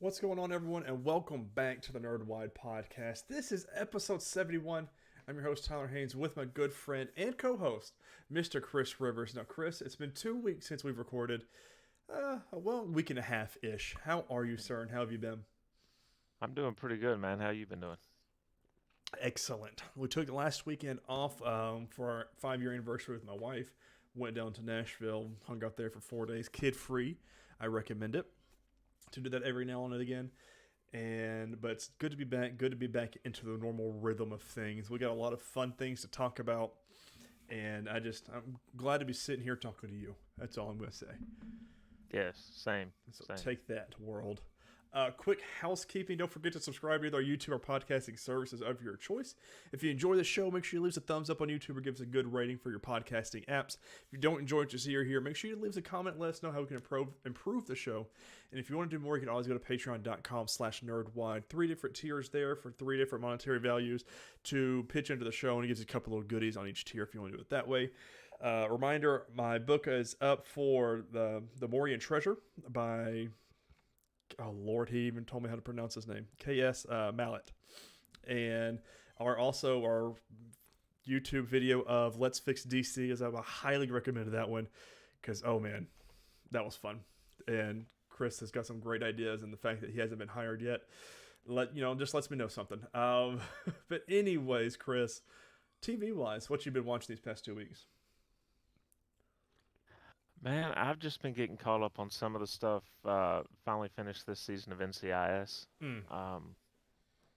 What's going on, everyone, and welcome back to the NerdWide podcast. This is episode 71. I'm your host, Tyler Haynes, with my good friend and co-host, Mr. Chris Rivers. Now, Chris, it's been 2 weeks since we've recorded, a week and a half-ish. How are you, sir, and how have you been? I'm doing pretty good, man. How you been doing? Excellent. We took the last weekend off for our 5-year anniversary with my wife. Went down to Nashville, hung out there for 4 days, kid-free. I recommend it to do that every now and again. But it's good to be back. Good to be back into the normal rhythm of things. We got a lot of fun things to talk about, and I'm glad to be sitting here talking to you. That's all I'm going to say. Yes, same, So same. take that, world. Quick housekeeping. Don't forget to subscribe to either our YouTube or podcasting services of your choice. If you enjoy the show, make sure you leave us a thumbs up on YouTube or give us a good rating for your podcasting apps. If you don't enjoy what you see or hear, make sure you leave us a comment. Let us know how we can improve the show. And if you want to do more, you can always go to patreon.com/nerdwide. 3 different tiers there for 3 different monetary values to pitch into the show, and it gives you a couple of goodies on each tier if you want to do it that way. Reminder, my book is up for the Morian Treasure by... Oh Lord, he even told me how to pronounce his name. K.S. Mallet. And our YouTube video of Let's Fix DC is I highly recommended that one because oh man, that was fun. And Chris has got some great ideas, and the fact that he hasn't been hired yet, just lets me know something. But anyways, Chris, TV wise, what you been watching these past 2 weeks? Man, I've just been getting caught up on some of the stuff. Finally finished this season of NCIS. Mm. Um,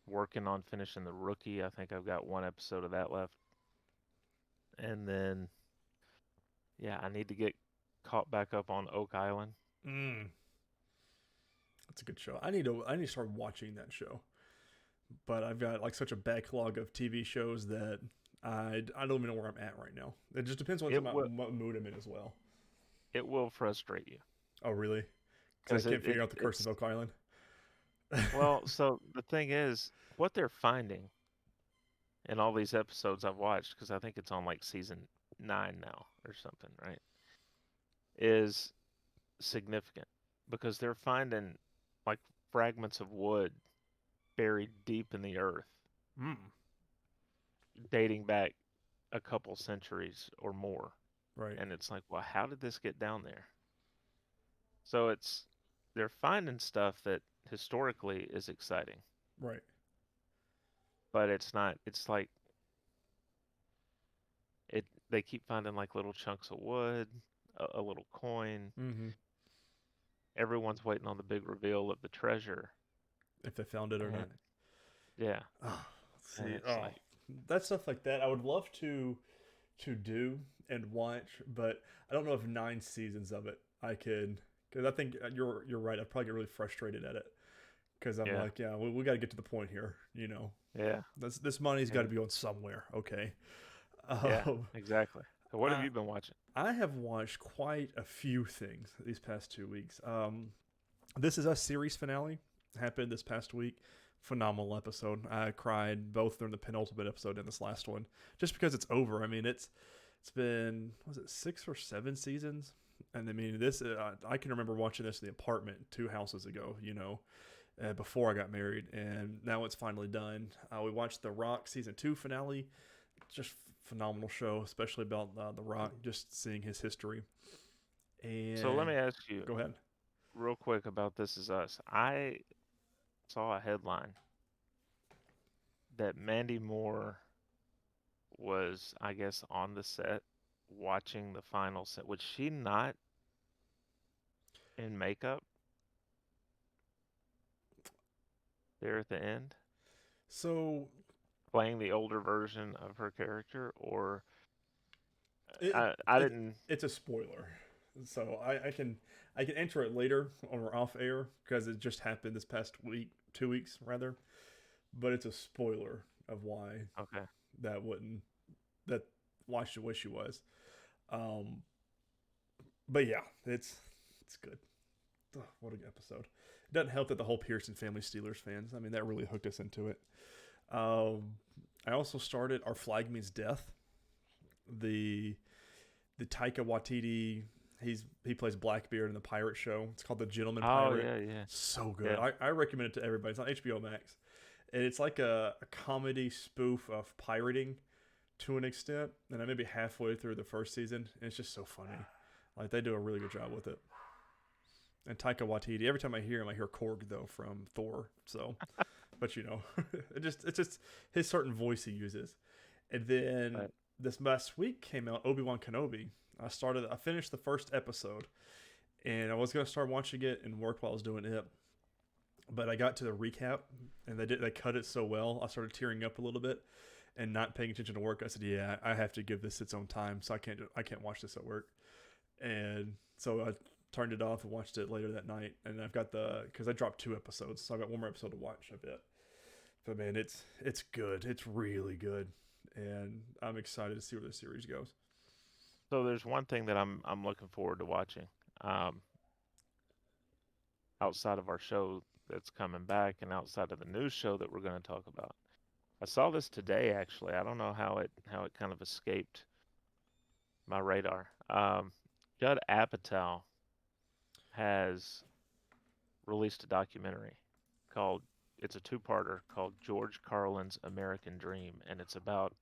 Working on finishing The Rookie. I think I've got one episode of that left. And then, yeah, I need to get caught back up on Oak Island. Mm. That's a good show. I need to start watching that show. But I've got like such a backlog of TV shows that I don't even know where I'm at right now. It just depends on It will what mood I'm in as well. it will frustrate you Oh, really? Because because I can't figure out the Curse of Oak Island. so the thing is, what they're finding in all these episodes I've watched, because I think it's on like season 9 now or something, right? Is significant because they're finding like fragments of wood buried deep in the earth, Mm, dating back a couple centuries or more. right, And it's like, well, how did this get down there? So they're finding stuff that historically is exciting, right. but it's not, it's like they keep finding like little chunks of wood, a little coin. Mm-hmm. Everyone's waiting on the big reveal of the treasure. If they found it or not. And yeah, Oh, and see, it's like, that stuff like that, I would love to do and watch, but I don't know if 9 seasons of it I could. Because I think you're right. I'd probably get really frustrated at it because I'm yeah, like, yeah, we got to get to the point here. yeah, This money's got yeah, to be going somewhere. Okay. yeah, Um, exactly. So what have I, you been watching? I have watched quite a few things these past 2 weeks. This is a series finale. Happened this past week. Phenomenal episode. I cried both during the penultimate episode and this last one, just because it's over. I mean, it's been, was it 6 or 7 seasons? And I mean, this I can remember watching this in the apartment 2 houses ago. Before I got married, and now it's finally done. We watched the Rock season 2 finale. Just phenomenal show, especially about the Rock. Just seeing his history. So let And me ask you go ahead. real quick about This Is Us. I saw a headline that Mandy Moore was, I guess, on the set watching the final set. Was she not in makeup there at the end, So playing the older version of her character? Or it, I it didn't. it's a spoiler. So I can enter it later or off air because it just happened this past week, 2 weeks rather. But it's a spoiler of why Okay. that wouldn't that why she wish she was. Um, but yeah, it's good. Ugh, what a good episode. It doesn't help that the whole Pearson family Steelers fans. I mean, that really hooked us into it. Um, I also started Our Flag Means Death, the the Taika Waititi He plays Blackbeard in the pirate show. It's called The Gentleman Oh Pirate. yeah, yeah, So good. yeah. I recommend it to everybody. It's on HBO Max, and it's like a comedy spoof of pirating to an extent. And I may be halfway through the first season, and it's just so funny. Like they do a really good job with it. And Taika Waititi. Every time I hear him, I hear Korg though from Thor. So, but it's just his certain voice he uses. And then But this last week came out Obi-Wan Kenobi. I finished the first episode, and I was gonna start watching it and work while I was doing it, but I got to the recap and they cut it so well. I started tearing up a little bit and not paying attention to work. I said, yeah, I have to give this its own time, so I can't watch this at work. And so I turned it off and watched it later that night. And I've got because I dropped 2 episodes, so I've got one more episode to watch. I bet. But man, it's good. It's really good, and I'm excited to see where the series goes. so there's one thing that I'm looking forward to watching. Um, outside of our show that's coming back, and outside of the news show that we're going to talk about. I saw this today actually. I don't know how it kind of escaped my radar. Judd Apatow has released a documentary called it's a two-parter called George Carlin's American Dream, and it's about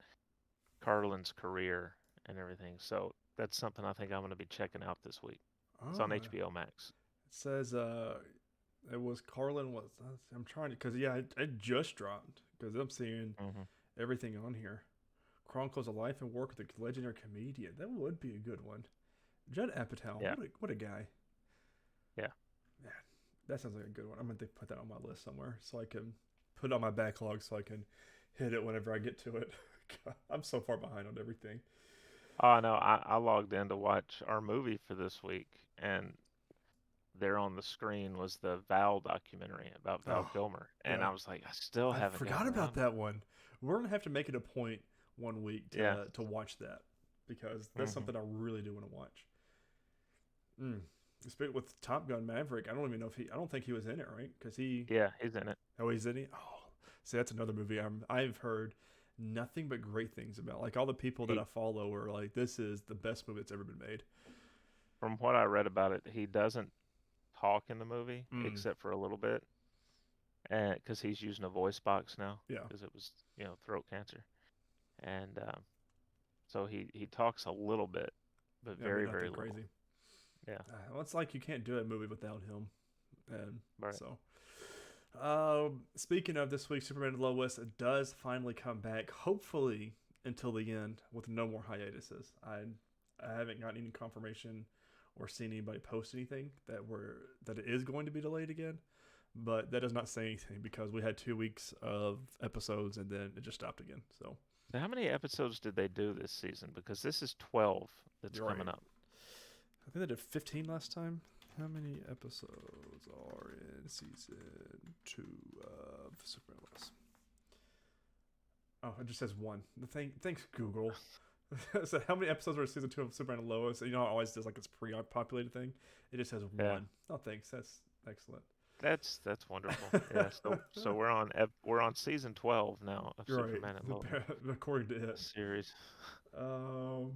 Carlin's career and everything. So that's something I think I'm going to be checking out this week. It's Oh, on HBO Max. it says it was Carlin. Was I'm trying to because yeah, it just dropped because I'm seeing Hmm. everything on here. Chronicles of Life and Work with a legendary comedian. That would be a good one. Judd Apatow. Yeah, What a guy. yeah. Man, that sounds like a good one. I'm gonna put that on my list somewhere so I can put it on my backlog so I can hit it whenever I get to it. God, I'm so far behind on everything. Oh no, I logged in to watch our movie for this week, and there on the screen was the Val documentary about Val Oh, Kilmer, and yeah. I was like, I still I haven't forgot gotten about around to it. that one. We're gonna have to make it a point one week Yeah. to watch that because that's Hmm. something I really do want to watch. Mm. Speak with Top Gun Maverick. I don't even know if I don't think he was in it, right? Because he. Yeah, he's in it. Oh, he's in it. Oh, see, that's another movie I've heard nothing but great things about. Like all the people that He, I follow are like, this is the best movie that's ever been made. from what I read about it, he doesn't talk in the movie Mm. except for a little bit, and because he's using a voice box now Yeah, because it was throat cancer, and so he talks a little bit, but yeah, but very very nothing little. crazy. Yeah, Well, it's like you can't do a movie without him, and right. so. Speaking of this week, Superman and Lois does finally come back, hopefully until the end with no more hiatuses. I haven't gotten any confirmation or seen anybody post anything that it is going to be delayed again, but that does not say anything because we had 2 weeks of episodes and then it just stopped again. So So how many episodes did they do this season? Because this is 12 that's you're coming right. up. I think they did 15 last time. How many episodes are in season 2 of Superman Lois? Oh, it just says 1. Thanks, Google. So how many episodes are in season 2 of Superman and Lois? You know, how it always does like this pre-populated thing. It just says Yeah, 1. Oh, thanks. That's excellent. that's wonderful. Yeah, so we're on season 12 now of You're right. Superman and Lois, According to the it. series. Um,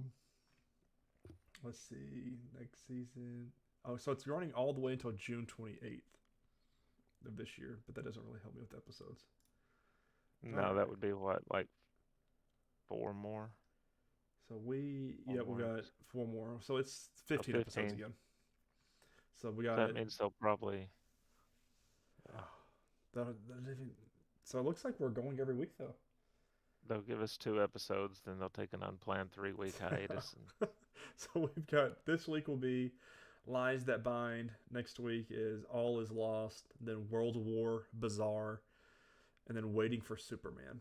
let's see. Next season. Oh, so it's running all the way until June 28th of this year, but that doesn't really help me with episodes. All No, that right. would be what, like four more? So Four we more got episodes. 4 more. So it's So 15 episodes 15. again. So we So got that means they'll probably, yeah, oh, that even, so it looks like we're going every week though. they'll give us 2 episodes, then they'll take an unplanned 3-week hiatus, and So we've got this week will be Lies That Bind. Next week is All Is Lost. Then World War, Bizarre, and then Waiting for Superman.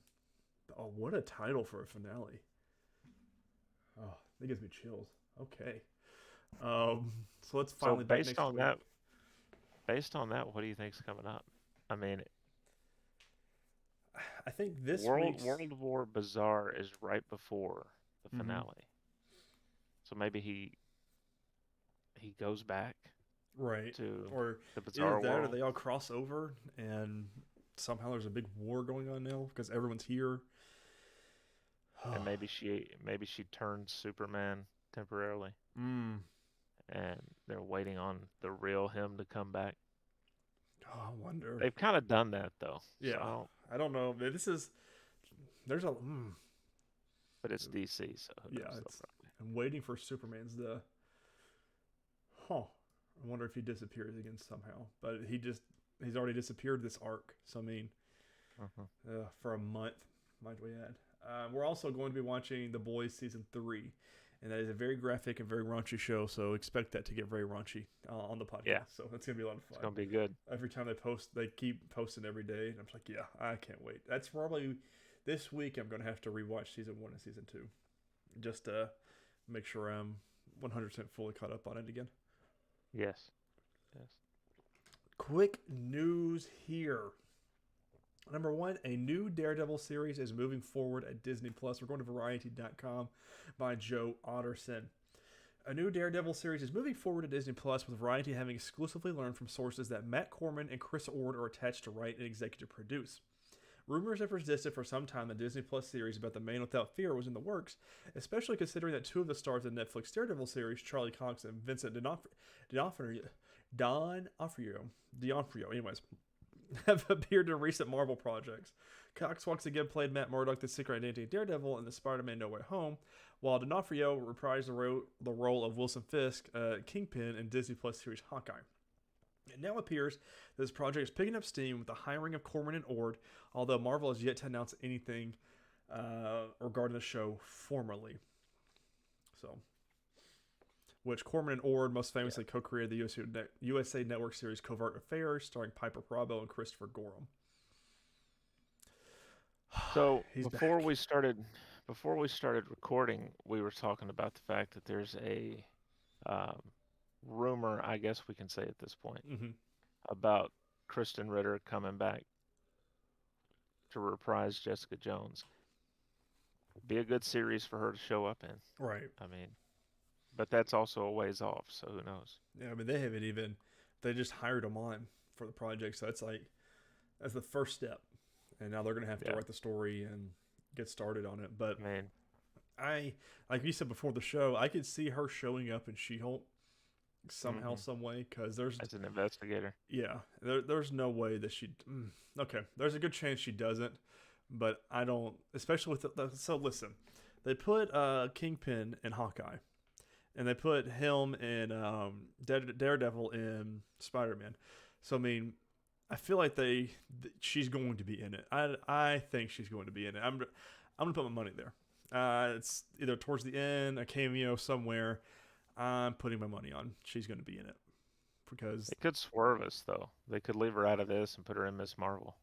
Oh, what a title for a finale! Oh, that gives me chills. Okay. So let's so finally back next week. based on that, what do you think's coming up? I mean, I think this week's World War Bazaar is right before the mhm, finale, so maybe he goes back right, to or the either bizarre that or world, they all cross over and somehow there's a big war going on now because everyone's here. and maybe she turns Superman temporarily, mm, and they're waiting on the real him to come back. Oh, I wonder. They've kind of done that though, so Yeah, I don't know. This is there's a but it's DC, so who yeah. knows? It's I'm waiting for Superman's the. Huh. I wonder if he disappears again somehow. But he's already disappeared this arc. So I mean, for a month, might we add? We're also going to be watching The Boys season 3, and that is a very graphic and very raunchy show. So expect that to get very raunchy on the podcast. Yeah. So that's gonna be a lot of fun. It's gonna be good. Every time they post, they keep posting every day, and I'm like, yeah, I can't wait. That's probably this week. I'm gonna have to rewatch season 1 and season 2, just to make sure I'm 100% fully caught up on it again. Yes. Yes. Quick news here. Number 1, a new Daredevil series is moving forward at Disney Plus. We're going to Variety.com by Joe Otterson. A new Daredevil series is moving forward at Disney Plus, with Variety having exclusively learned from sources that Matt Corman and Chris Ord are attached to write and executive produce. Rumors have persisted for some time that Disney Plus series about the Man Without Fear was in the works, especially considering that 2 of the stars of the Netflix Daredevil series, Charlie Cox and Vincent D'Onofrio, anyways, have appeared in recent Marvel projects. Cox once again played Matt Murdock, the secret identity of Daredevil, in the Spider-Man No Way Home, while D'Onofrio reprised the role of Wilson Fisk, Kingpin, in Disney Plus series Hawkeye. It now appears that this project is picking up steam with the hiring of Corman and Ord, although Marvel has yet to announce anything regarding the show formally. So, which Corman and Ord most famously co-created the USA Network series Covert Affairs, starring Piper Perabo and Christopher Gorham. So before we started recording, we were talking about the fact that there's a rumor, I guess we can say at this point, about Kristen Ritter coming back to reprise Jessica Jones. Be a good series for her to show up in. Right. I mean, but that's also a ways off, so who knows? Yeah, I mean, they just hired them on for the project, so that's the first step. And now they're going to have to write the story and get started on it. But I like you said before the show, I could see her showing up in She-Hulk somehow, some way, because there's as an investigator. Yeah, there's no way that she. Okay, there's a good chance she doesn't, but I don't. Especially with so listen, they put Kingpin in Hawkeye, and they put him in Daredevil in Spider-Man. So I mean, I feel like she's going to be in it. I think she's going to be in it. I'm gonna put my money there. It's either towards the end, a cameo somewhere. I'm putting my money on she's going to be in it, because they could swerve us though. They could leave her out of this and put her in Miss Marvel.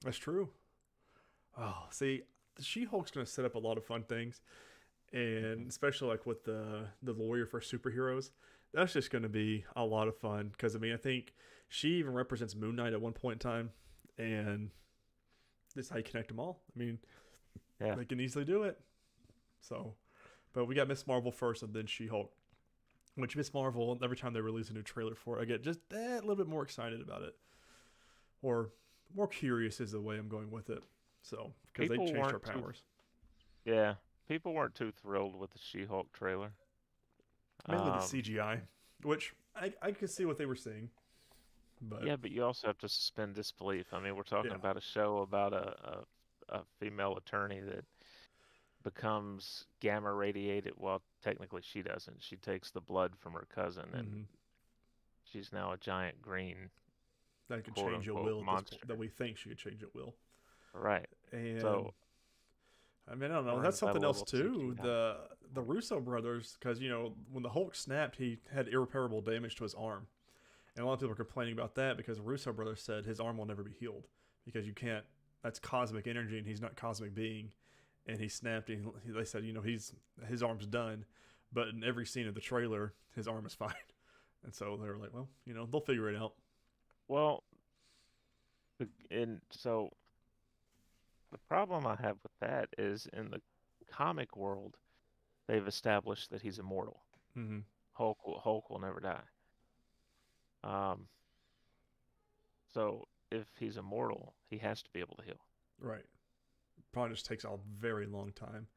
That's true. Oh, see, the She-Hulk's going to set up a lot of fun things, and especially like with the lawyer for superheroes, that's just going to be a lot of fun. Because I mean, I think she even represents Moon Knight at one point in time, and this is how you connect them all. I mean, they can easily do it. So, but we got Miss Marvel first, and then She-Hulk. Which Miss Marvel, every time they release a new trailer for it, I get just a little bit more excited about it, or more curious is the way I'm going with it. So, because they changed her powers. People weren't too thrilled with the She-Hulk trailer. Mainly the CGI, which I could see what they were seeing. But yeah, but you also have to suspend disbelief. I mean, we're talking about a show about a female attorney that becomes gamma radiated. Well, technically she doesn't. She takes the blood from her cousin, and she's now a giant green that could change at will monster. That we think she could change at will. Right. And so, I mean, I don't know. That's something else too. The Russo brothers, because when the Hulk snapped, he had irreparable damage to his arm, and a lot of people are complaining about that because the Russo brothers said his arm will never be healed because you can't. That's cosmic energy, and he's not cosmic being. And he snapped, and they said, his arm's done. But in every scene of the trailer, his arm is fine. And so they were like, well, they'll figure it out. Well, so the problem I have with that is in the comic world, they've established that he's immortal. Mm-hmm. Hulk will never die. So if he's immortal, he has to be able to heal. Right. Probably just takes a very long time.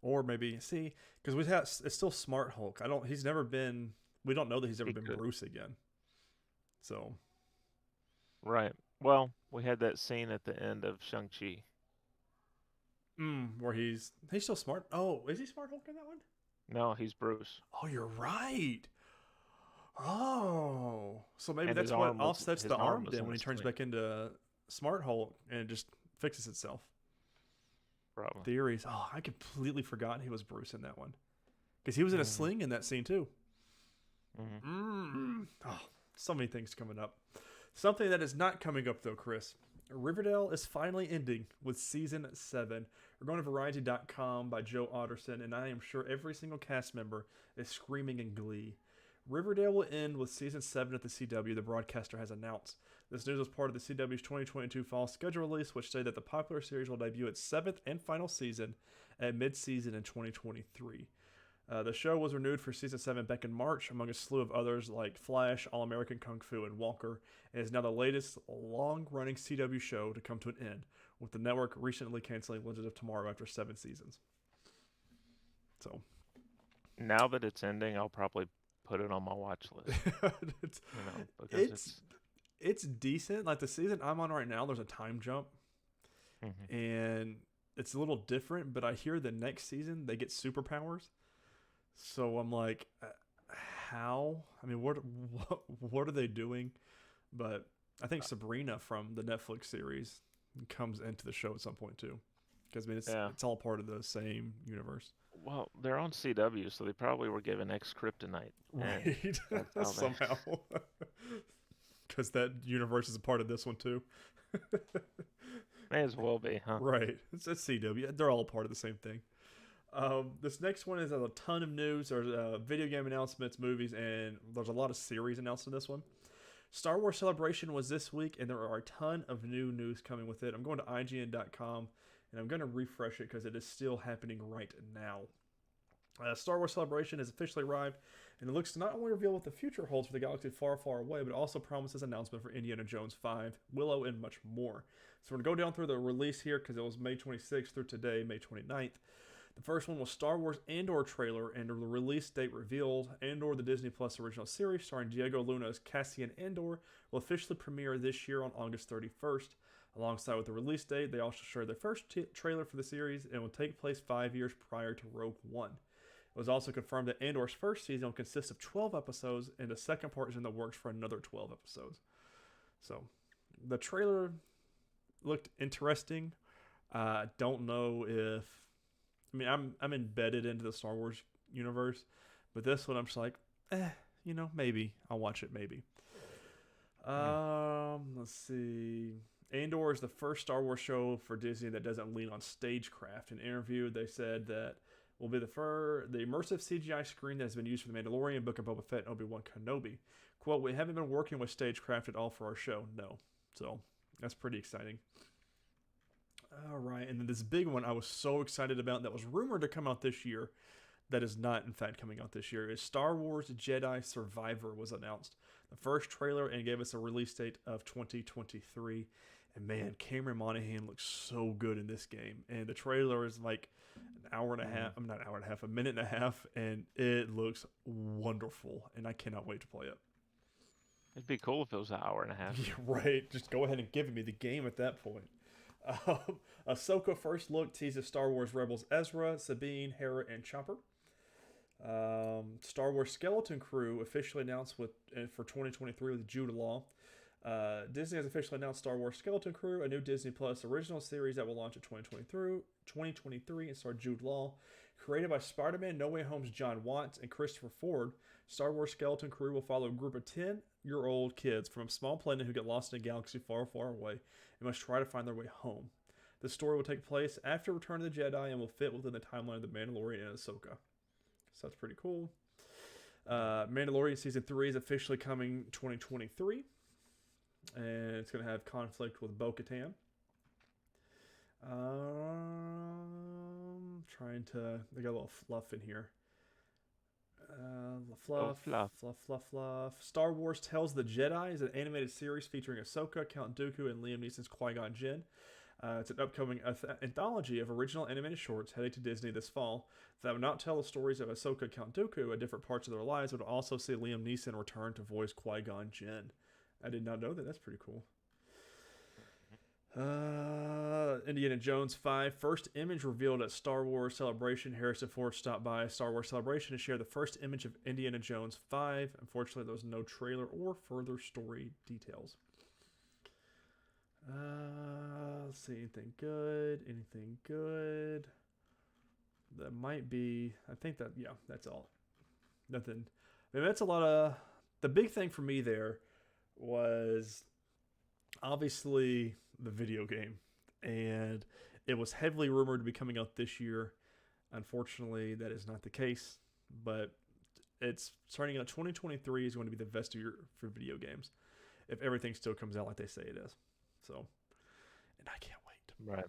Or maybe because it's still Smart Hulk. He's never been We don't know that he's ever He been could. Bruce again. So, Right. Well, we had that scene at the end of Shang-Chi. where he's still smart. Oh, is he Smart Hulk in that one? No, he's Bruce. Oh, you're right. Oh, so maybe And that's what offsets his the arm arm was then in when a he turns sling, back into Smart Hulk and it just fixes itself. probably. Theories. Oh, I completely forgot he was Bruce in that one because he was in a Mm-hmm. sling in that scene too. Mm-hmm. Oh, so many things coming up. Something that is not coming up though, Chris. Riverdale is finally ending with season 7. We're going to Variety.com by Joe Otterson, and I am sure every single cast member is screaming in glee. Riverdale will end with season 7 at the CW, the broadcaster has announced. This news was part of the CW's 2022 fall schedule release, which stated that the popular series will debut its 7th and final season at mid-season in 2023. The show was renewed for season 7 back in March, among a slew of others like Flash, All American Kung Fu, and Walker, and is now the latest long running CW show to come to an end, with the network recently canceling Legends of Tomorrow after 7 seasons. So, Now that it's ending, I'll probably put it on my watch list. it's, Because it's it's. it's decent. Like the season I'm on right now, there's a time jump, Mm-hmm. and it's a little different, but I hear the next season they get superpowers. So I'm like, how? I mean, what are they doing? But I think Sabrina from the Netflix series comes into the show at some point too, because I mean Yeah. it's all part of the same universe, Well, they're on CW, so they probably were given X Kryptonite, and right? that's how they. Somehow, because that universe is a part of this one too, May as well be, huh? right? It's CW. They're all part of the same thing. This next one is a ton of news. There's video game announcements, movies, and there's a lot of series announced in this one. Star Wars Celebration was this week, and there are a ton of new news coming with it. I'm going to IGN.com, and I'm going to refresh it because it is still happening right now. Star Wars Celebration has officially arrived, and it looks to not only reveal what the future holds for the galaxy far, far away, but also promises announcement for Indiana Jones 5, Willow, and much more. So we're going to go down through the release here because it was May 26th through today, May 29th. The first one was Star Wars Andor trailer and the release date revealed. Andor, the Disney Plus original series starring Diego Luna as Cassian Andor, will officially premiere this year on August 31st. Alongside with the release date, they also shared their first trailer for the series and will take place 5 years prior to Rogue One. It was also confirmed that Andor's first season will consist of 12 episodes, and the second part is in the works for another 12 episodes. So, the trailer looked interesting. Don't know if I mean, I'm embedded into the Star Wars universe, but this one I'm just like, maybe I'll watch it. Maybe. Mm. Let's see. Andor is the first Star Wars show for Disney that doesn't lean on stagecraft. In an interview, they said that will be the immersive CGI screen that has been used for The Mandalorian, Book of Boba Fett, and Obi-Wan Kenobi. Quote, we haven't been working with stagecraft at all for our show. No. So, that's pretty exciting. All right, and then this big one I was so excited about that was rumored to come out this year, that is not in fact coming out this year, is Star Wars Jedi Survivor was announced. The first trailer and gave us a release date of 2023. And man, Cameron Monaghan looks so good in this game. And the trailer is like an hour and a half, I'm not an hour and a half, a minute and a half, and it looks wonderful. And I cannot wait to play it. It'd be cool if it was an hour and a half. Yeah, right. Just go ahead and give me the game at that point. Ahsoka first look teases Star Wars Rebels Ezra, Sabine, Hera, and Chopper. Star Wars Skeleton Crew officially announced for 2023 with Jude Law. Disney has officially announced Star Wars Skeleton Crew, a new Disney Plus original series that will launch in 2023 and star Jude Law. Created by Spider-Man No Way Home's John Watts and Christopher Ford, Star Wars Skeleton Crew will follow a group of 10-year-old kids from a small planet who get lost in a galaxy far, far away and must try to find their way home. The story will take place after Return of the Jedi and will fit within the timeline of The Mandalorian and Ahsoka. So that's pretty cool. Mandalorian Season 3 is officially coming 2023. And it's going to have conflict with Bo-Katan. They got a little fluff in here. Fluff. Star Wars Tells the Jedi is an animated series featuring Ahsoka, Count Dooku, and Liam Neeson's Qui-Gon Jinn. It's an upcoming anthology of original animated shorts heading to Disney this fall that would not tell the stories of Ahsoka and Count Dooku at different parts of their lives, but would also see Liam Neeson return to voice Qui-Gon Jinn. I did not know that. That's pretty cool. Indiana Jones 5. First image revealed at Star Wars Celebration. Harrison Ford stopped by Star Wars Celebration to share the first image of Indiana Jones 5. Unfortunately, there was no trailer or further story details. Let's see. Anything good? Anything good? That might be. I think that, yeah, that's all. Nothing. I mean, that's a lot of. The big thing for me there was obviously the video game, and it was heavily rumored to be coming out this year. Unfortunately, that is not the case, but it's starting out 2023 is going to be the best year for video games if everything still comes out like they say it is. So, and I can't wait. Right.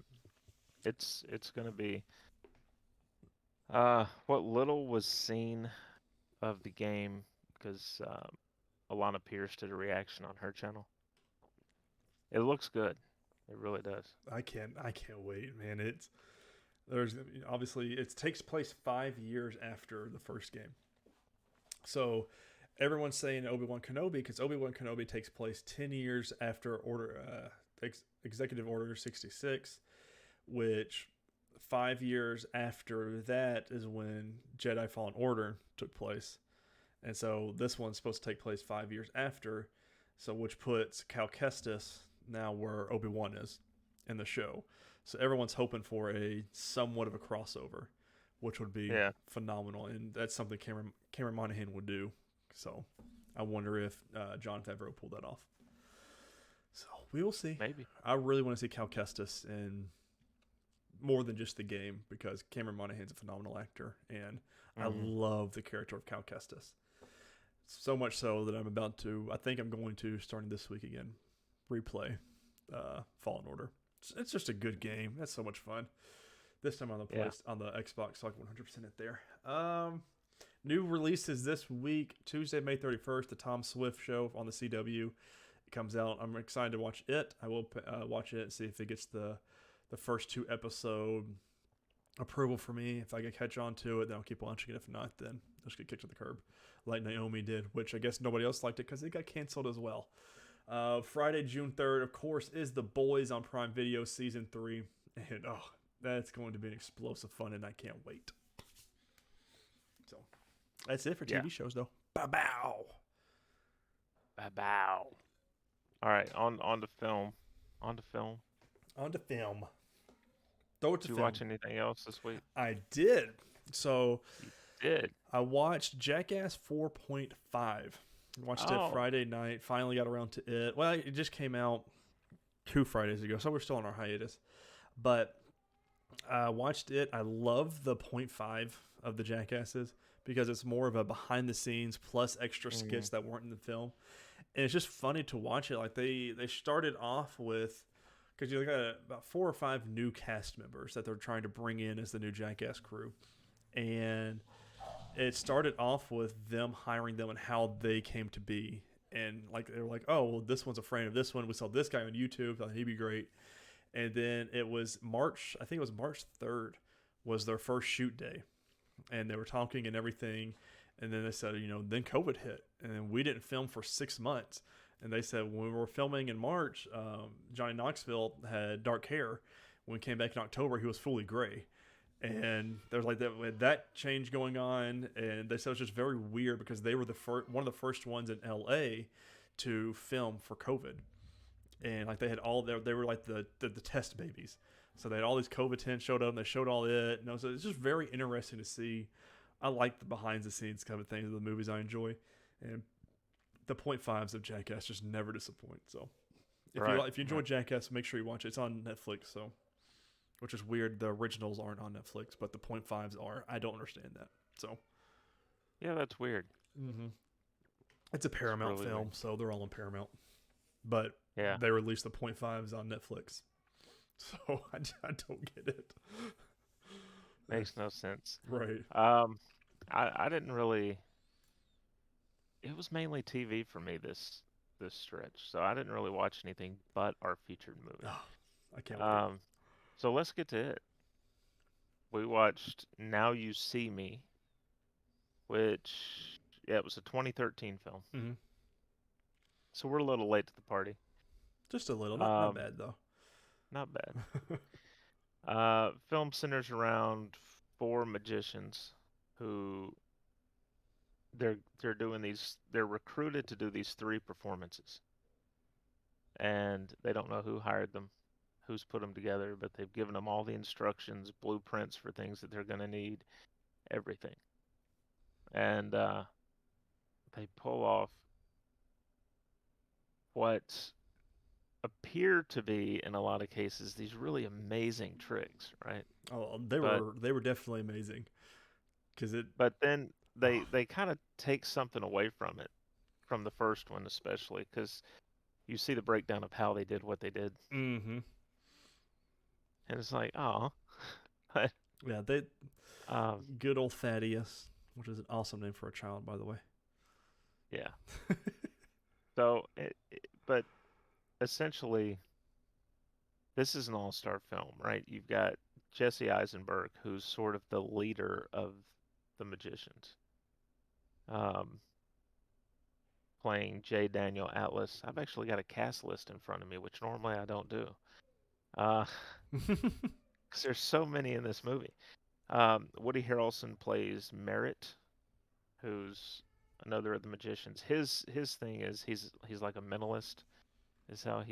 It's going to be what little was seen of the game, because Alana Pierce did a reaction on her channel. It looks good. It really does. I can't wait, man. There's obviously it takes place 5 years after the first game. So everyone's saying Obi-Wan Kenobi because Obi-Wan Kenobi takes place 10 years after Executive Order 66, which 5 years after that is when Jedi Fallen Order took place. And so this one's supposed to take place 5 years after, so which puts Cal Kestis now where Obi-Wan is in the show. So everyone's hoping for a somewhat of a crossover, which would be phenomenal, and that's something Cameron Monaghan would do. So I wonder if Jon Favreau pulled that off. So we will see. Maybe. I really want to see Cal Kestis in more than just the game because Cameron Monaghan's a phenomenal actor, and I love the character of Cal Kestis. So much so that I think I'm going to, starting this week again, replay Fallen Order. It's just a good game. That's so much fun. This time on the on the Xbox, so I can 100% it there. New releases this week, Tuesday, May 31st, the Tom Swift show on the CW. It comes out. I'm excited to watch it. I will watch it and see if it gets the first 2 episode approval for me. If I can catch on to it, then I'll keep watching it. If not, then I'll just get kicked to the curb like Naomi did, which I guess nobody else liked it because it got canceled as well. Friday, June 3rd, of course, is The Boys on Prime Video Season 3. And, that's going to be an explosive fun, and I can't wait. So, that's it for TV shows, though. Bow-bow. Bow-bow. All right, on to film. On to film. On to film. Throw it to film. Did you watch anything else this week? I did. So, you did. I watched Jackass 4.5. Watched it Friday night. Finally got around to it. Well, it just came out 2 Fridays ago, so we're still on our hiatus. But I watched it. I love the 0.5 of the Jackasses because it's more of a behind the scenes plus extra skits that weren't in the film. And it's just funny to watch it. Like they started off with, because you got about 4 or 5 new cast members that they're trying to bring in as the new Jackass crew. And it started off with them hiring them and how they came to be. And like they were like, oh, well, this one's a friend of this one. We saw this guy on YouTube. Thought he'd be great. And then it was March 3rd was their first shoot day. And they were talking and everything. And then they said, then COVID hit. And then we didn't film for 6 months. And they said when we were filming in March, Johnny Knoxville had dark hair. When we came back in October, he was fully gray. And there's like that change going on, and they said it was just very weird because they were one of the first ones in LA to film for COVID, and like they had they were like the test babies, so they had all these COVID tents showed up, and they showed all it, and so it's just very interesting to see. I like the behind the scenes kind of things of the movies I enjoy, and the 0.5s of Jackass just never disappoint. So if you enjoy Jackass, make sure you watch it. It's on Netflix, so. Which is weird. The originals aren't on Netflix, but the 0.5s are. I don't understand that. So, yeah, that's weird. It's a Paramount really film, weird. So they're all on Paramount. But they released the 0.5s on Netflix, so I don't get it. Makes no sense. Right. I didn't really. It was mainly TV for me this stretch, so I didn't really watch anything but our featured movie. I can't wait. Um, so let's get to it. We watched Now You See Me, which, yeah, it was a 2013 film. Hmm. So we're a little late to the party. Just a little, not Um, bad though. not bad. Film centers around four magicians who they're recruited to do these three performances, and they don't know who hired them, who's put them together, but they've given them all the instructions, blueprints for things that they're going to need, everything. And they pull off what appear to be, in a lot of cases, these really amazing tricks, right? Oh, But they were definitely amazing because it. but then Oh, they kind of take something away from it, from the first one especially, because you see the breakdown of how they did what they did, mm-hmm. and it's like, oh, but Yeah, they um, good old Thaddeus, which is an awesome name for a child, by the way. yeah. So, but essentially, this is an all-star film, right? You've got Jesse Eisenberg, who's sort of the leader of the magicians, um, playing J. Daniel Atlas. I've actually got a cast list in front of me, which normally I don't do, because there's so many in this movie. Woody Harrelson plays Merritt, who's another of the magicians. His thing is he's like a mentalist, is how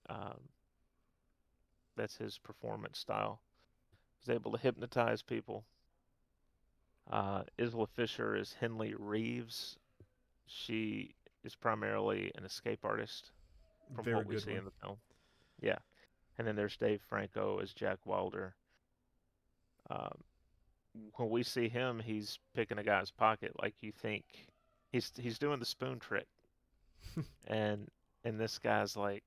um, that's his performance style. He's able to hypnotize people. Isla Fisher is Henley Reeves. She is primarily an escape artist from Very what we good see one. in the film. Yeah. And then there's Dave Franco as Jack Wilder. Um, when we see him, he's picking a guy's pocket like you think he's doing the spoon trick. And this guy's like,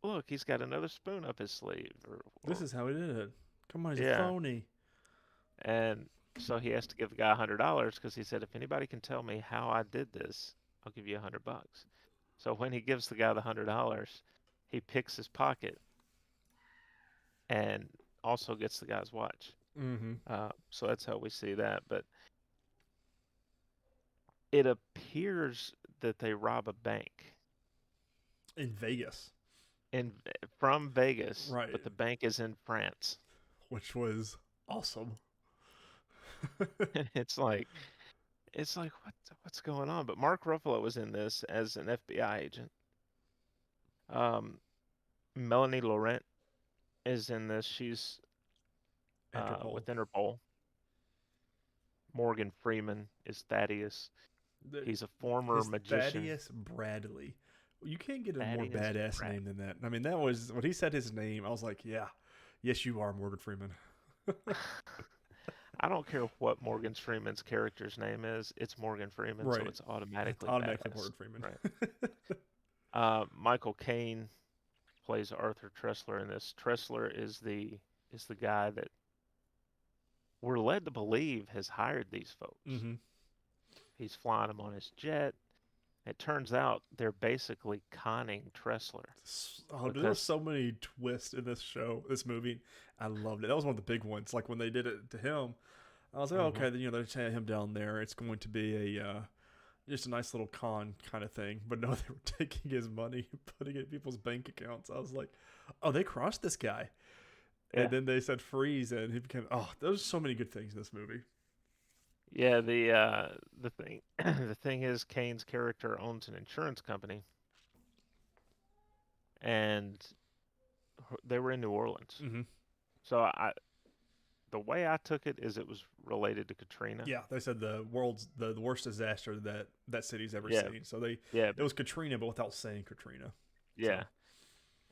"Look, he's got another spoon up his sleeve." This Or is how he did it. Come on, he's a yeah. phony. And so he has to give the guy $100 because he said, if anybody can tell me how I did this, I'll give you $100. So when he gives the guy the $100, he picks his pocket and also gets the guy's watch. Mm-hmm. So that's how we see that. But it appears that they rob a bank In Vegas, in from Vegas, right? but the bank is in France. Which was awesome. And it's like what's going on? But Mark Ruffalo was in this as an FBI agent. Um, Melanie Laurent is in this. She's Interpol. with Interpol. Morgan Freeman is Thaddeus. He's a former His magician. Thaddeus Bradley. You can't get a more Thaddeus badass Brad. name than that. I mean, that was when he said his name. I was like, yeah, yes, you are Morgan Freeman. I don't care what Morgan Freeman's character's name is. It's Morgan Freeman, so Right. it's It's automatically automatically badass, Morgan Freeman. right? Michael Caine plays Arthur Tressler in this. Tressler is the guy that we're led to believe has hired these folks. Mm-hmm. He's flying them on his jet. It turns out they're basically conning Tressler Oh, there were because, so many twists in this show, this movie. I loved it. That was one of the big ones. Like when they did it to him, I was like, oh, hmm okay, then they're taking him down there. It's going to be a just a nice little con kind of thing. But no, they were taking his money and putting it in people's bank accounts. I was like, oh, they crossed this guy. And yeah, then they said freeze, and he became. Oh, there's so many good things in this movie. yeah. The thing the thing is, Kane's character owns an insurance company, and they were in New Orleans. Mm-hmm. So the way I took it is it was related to Katrina. Yeah, they said the world's the worst disaster that city's ever Yeah, seen. So they yeah, it was Katrina, but without saying Katrina. yeah. So.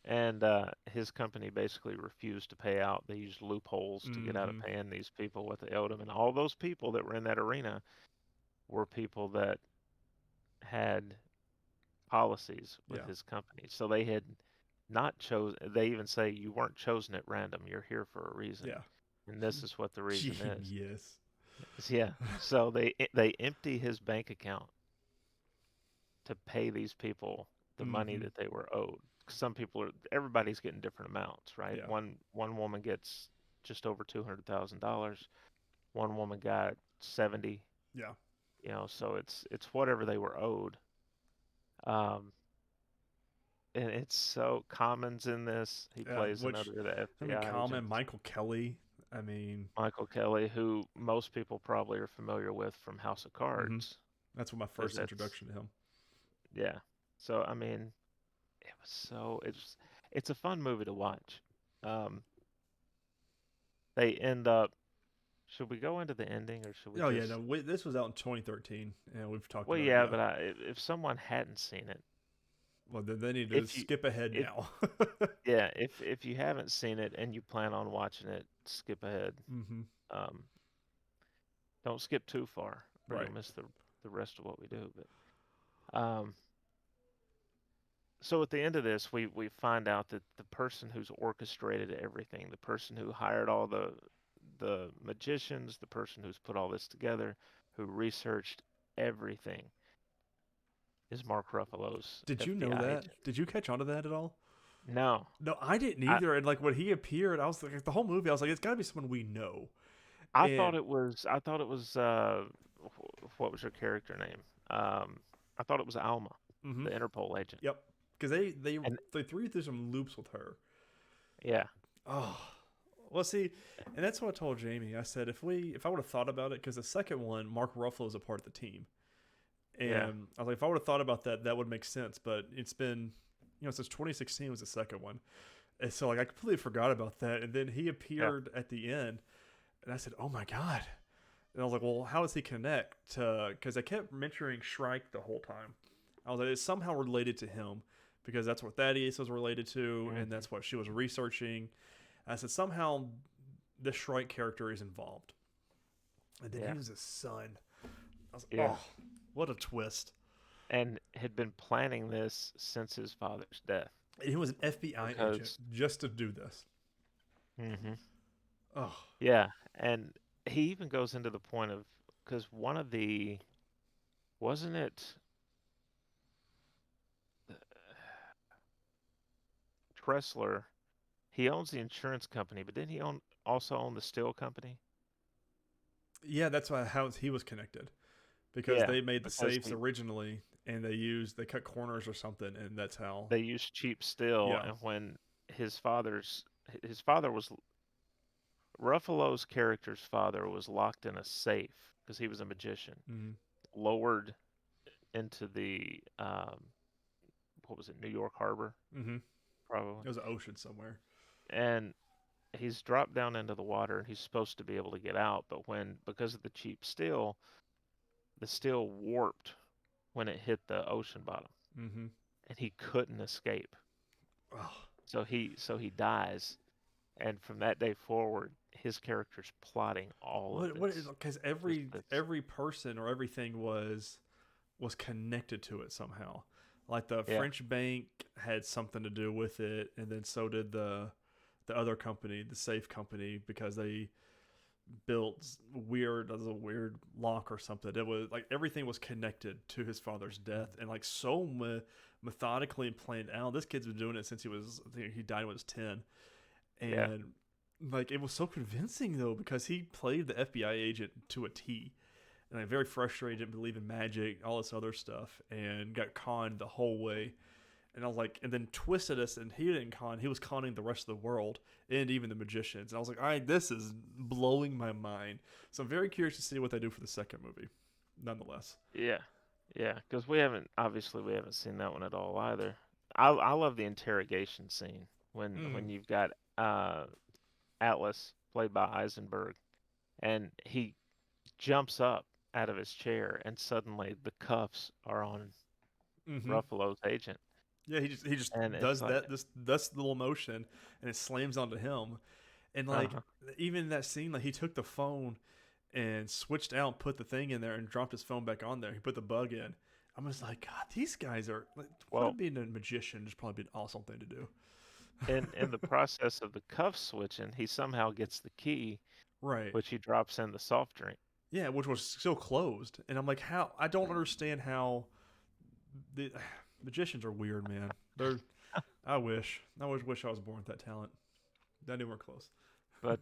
And his company basically refused to pay out. They used loopholes to get out of Mm-hmm. paying these people what they owed them. And all those people that were in that arena were people that had policies with Yeah. his company. So they had not chosen, they even say you weren't chosen at random. You're here for a reason. Yeah. And this is what the reason is. Genius. Yeah. So they empty his bank account to pay these people the money Mm-hmm. that they were owed. some people are, everybody's getting different amounts, right? Yeah. One woman gets just over $200,000. One woman got 70, Yeah. so it's whatever they were owed. Um, and it's so Common's in this. He Yeah. plays Which, another of the I mean, FBI Common, agents. Michael Kelly. I mean, Michael Kelly, who most people probably are familiar with from House of hmm Cards, that's what my because first that's introduction to him. yeah. So I mean, it's a fun movie to watch. Um, they end up. Should we go into the ending or should we Oh yeah, just? no, this was out in 2013, and we've talked Well, about it. yeah, Yeah. but if someone hadn't seen it, Well, then they need to if you skip ahead if now. yeah, if you haven't seen it and you plan on watching it, skip ahead. hmm Um, don't skip too far, or Right. you'll miss the rest of what we do. But so at the end of this, we find out that the person who's orchestrated everything, the person who hired all the magicians, the person who's put all this together, who researched everything, is Mark Ruffalo's Did you know FBI that? agent. Did you catch on to that at all? No, No, I didn't I either. And like when he appeared, I was like, the whole movie, I was like, it's got to be someone we know. And I thought it was what was her character name? I thought it was Alma, hmm the Interpol agent. yep, because And they threw you through some loops with her. yeah, Oh, well, see, and that's what I told Jamie. I said if I would have thought about it, because the second one, Mark Ruffalo is a part of the team, yeah, and I was like, if I would have thought about that, that would make sense. But it's been, since 2016 was the second one, and so like I completely forgot about that. And then he yeah. appeared at the end, and I said, oh my god. And I was like, well, how does he connect to? Because I kept mentioning Shrike the whole time. I was like, it's somehow related to him because that's what Thaddeus was related to, and Hmm. that's what she was researching. I said somehow the Shrike character is involved, and then he Yeah, was his son. I was like, yeah. oh, what a twist! And had been planning this since his father's death And he was an FBI agent because just to do this. hmm Oh, yeah, and he even goes into the point of because one of the wasn't it Tressler, he owns the insurance company, but didn't he also own the steel company? yeah, that's why how he was connected because Yeah, they made the because safes originally, and they cut corners or something, and that's how. they used cheap steel, Yeah. and when his father's his father was Ruffalo's character's father was locked in a safe because he was a magician, Mm-hmm. lowered into the what was it, New York Harbor, Mm-hmm. probably, It was an ocean somewhere. and he's dropped down into the water and he's supposed to be able to get out, but because of the cheap steel, the steel warped when it hit the ocean bottom, Mm-hmm. and he couldn't escape. Oh, So he dies, and from that day forward, his character's plotting all of what is this. because Just every this, every person or everything was connected to it somehow. Like the yeah, French bank had something to do with it, and then so did the other company, the safe company, because they built weird as a weird lock or something. It was like everything was connected to his father's death, and like so methodically and planned out. This kid's been doing it since I think he died when he was 10, yeah, and like it was so convincing though because he played the FBI agent to a T, and I'm very frustrated, didn't believe in magic, all this other stuff, and got conned the whole way. And I was like, and then twisted us, and he didn't con. He was conning the rest of the world and even the magicians. And I was like, all right, this is blowing my mind. So I'm very curious to see what they do for the second movie, nonetheless. yeah, yeah. Because we haven't seen that one at all either. I love the interrogation scene when Mm. you've got Atlas played by Eisenberg, and he jumps up out of his chair, and suddenly the cuffs are on Hmm. Ruffalo's agent, Yeah, he just and it's does like, this little motion, and it slams onto him. And like uh-huh. even that scene, like he took the phone and switched out, put the thing in there, and dropped his phone back on there. He put the bug in. I was like, God, these guys are like, Well, what being a magician is probably be an awesome thing to do. in the process of the cuff switching, he somehow gets the key, Right. which he drops in the soft drink. Yeah, which was still closed. And I'm like, how? I don't understand how the magicians are weird, man. They're I wish I was born with that talent. Not anywhere close. But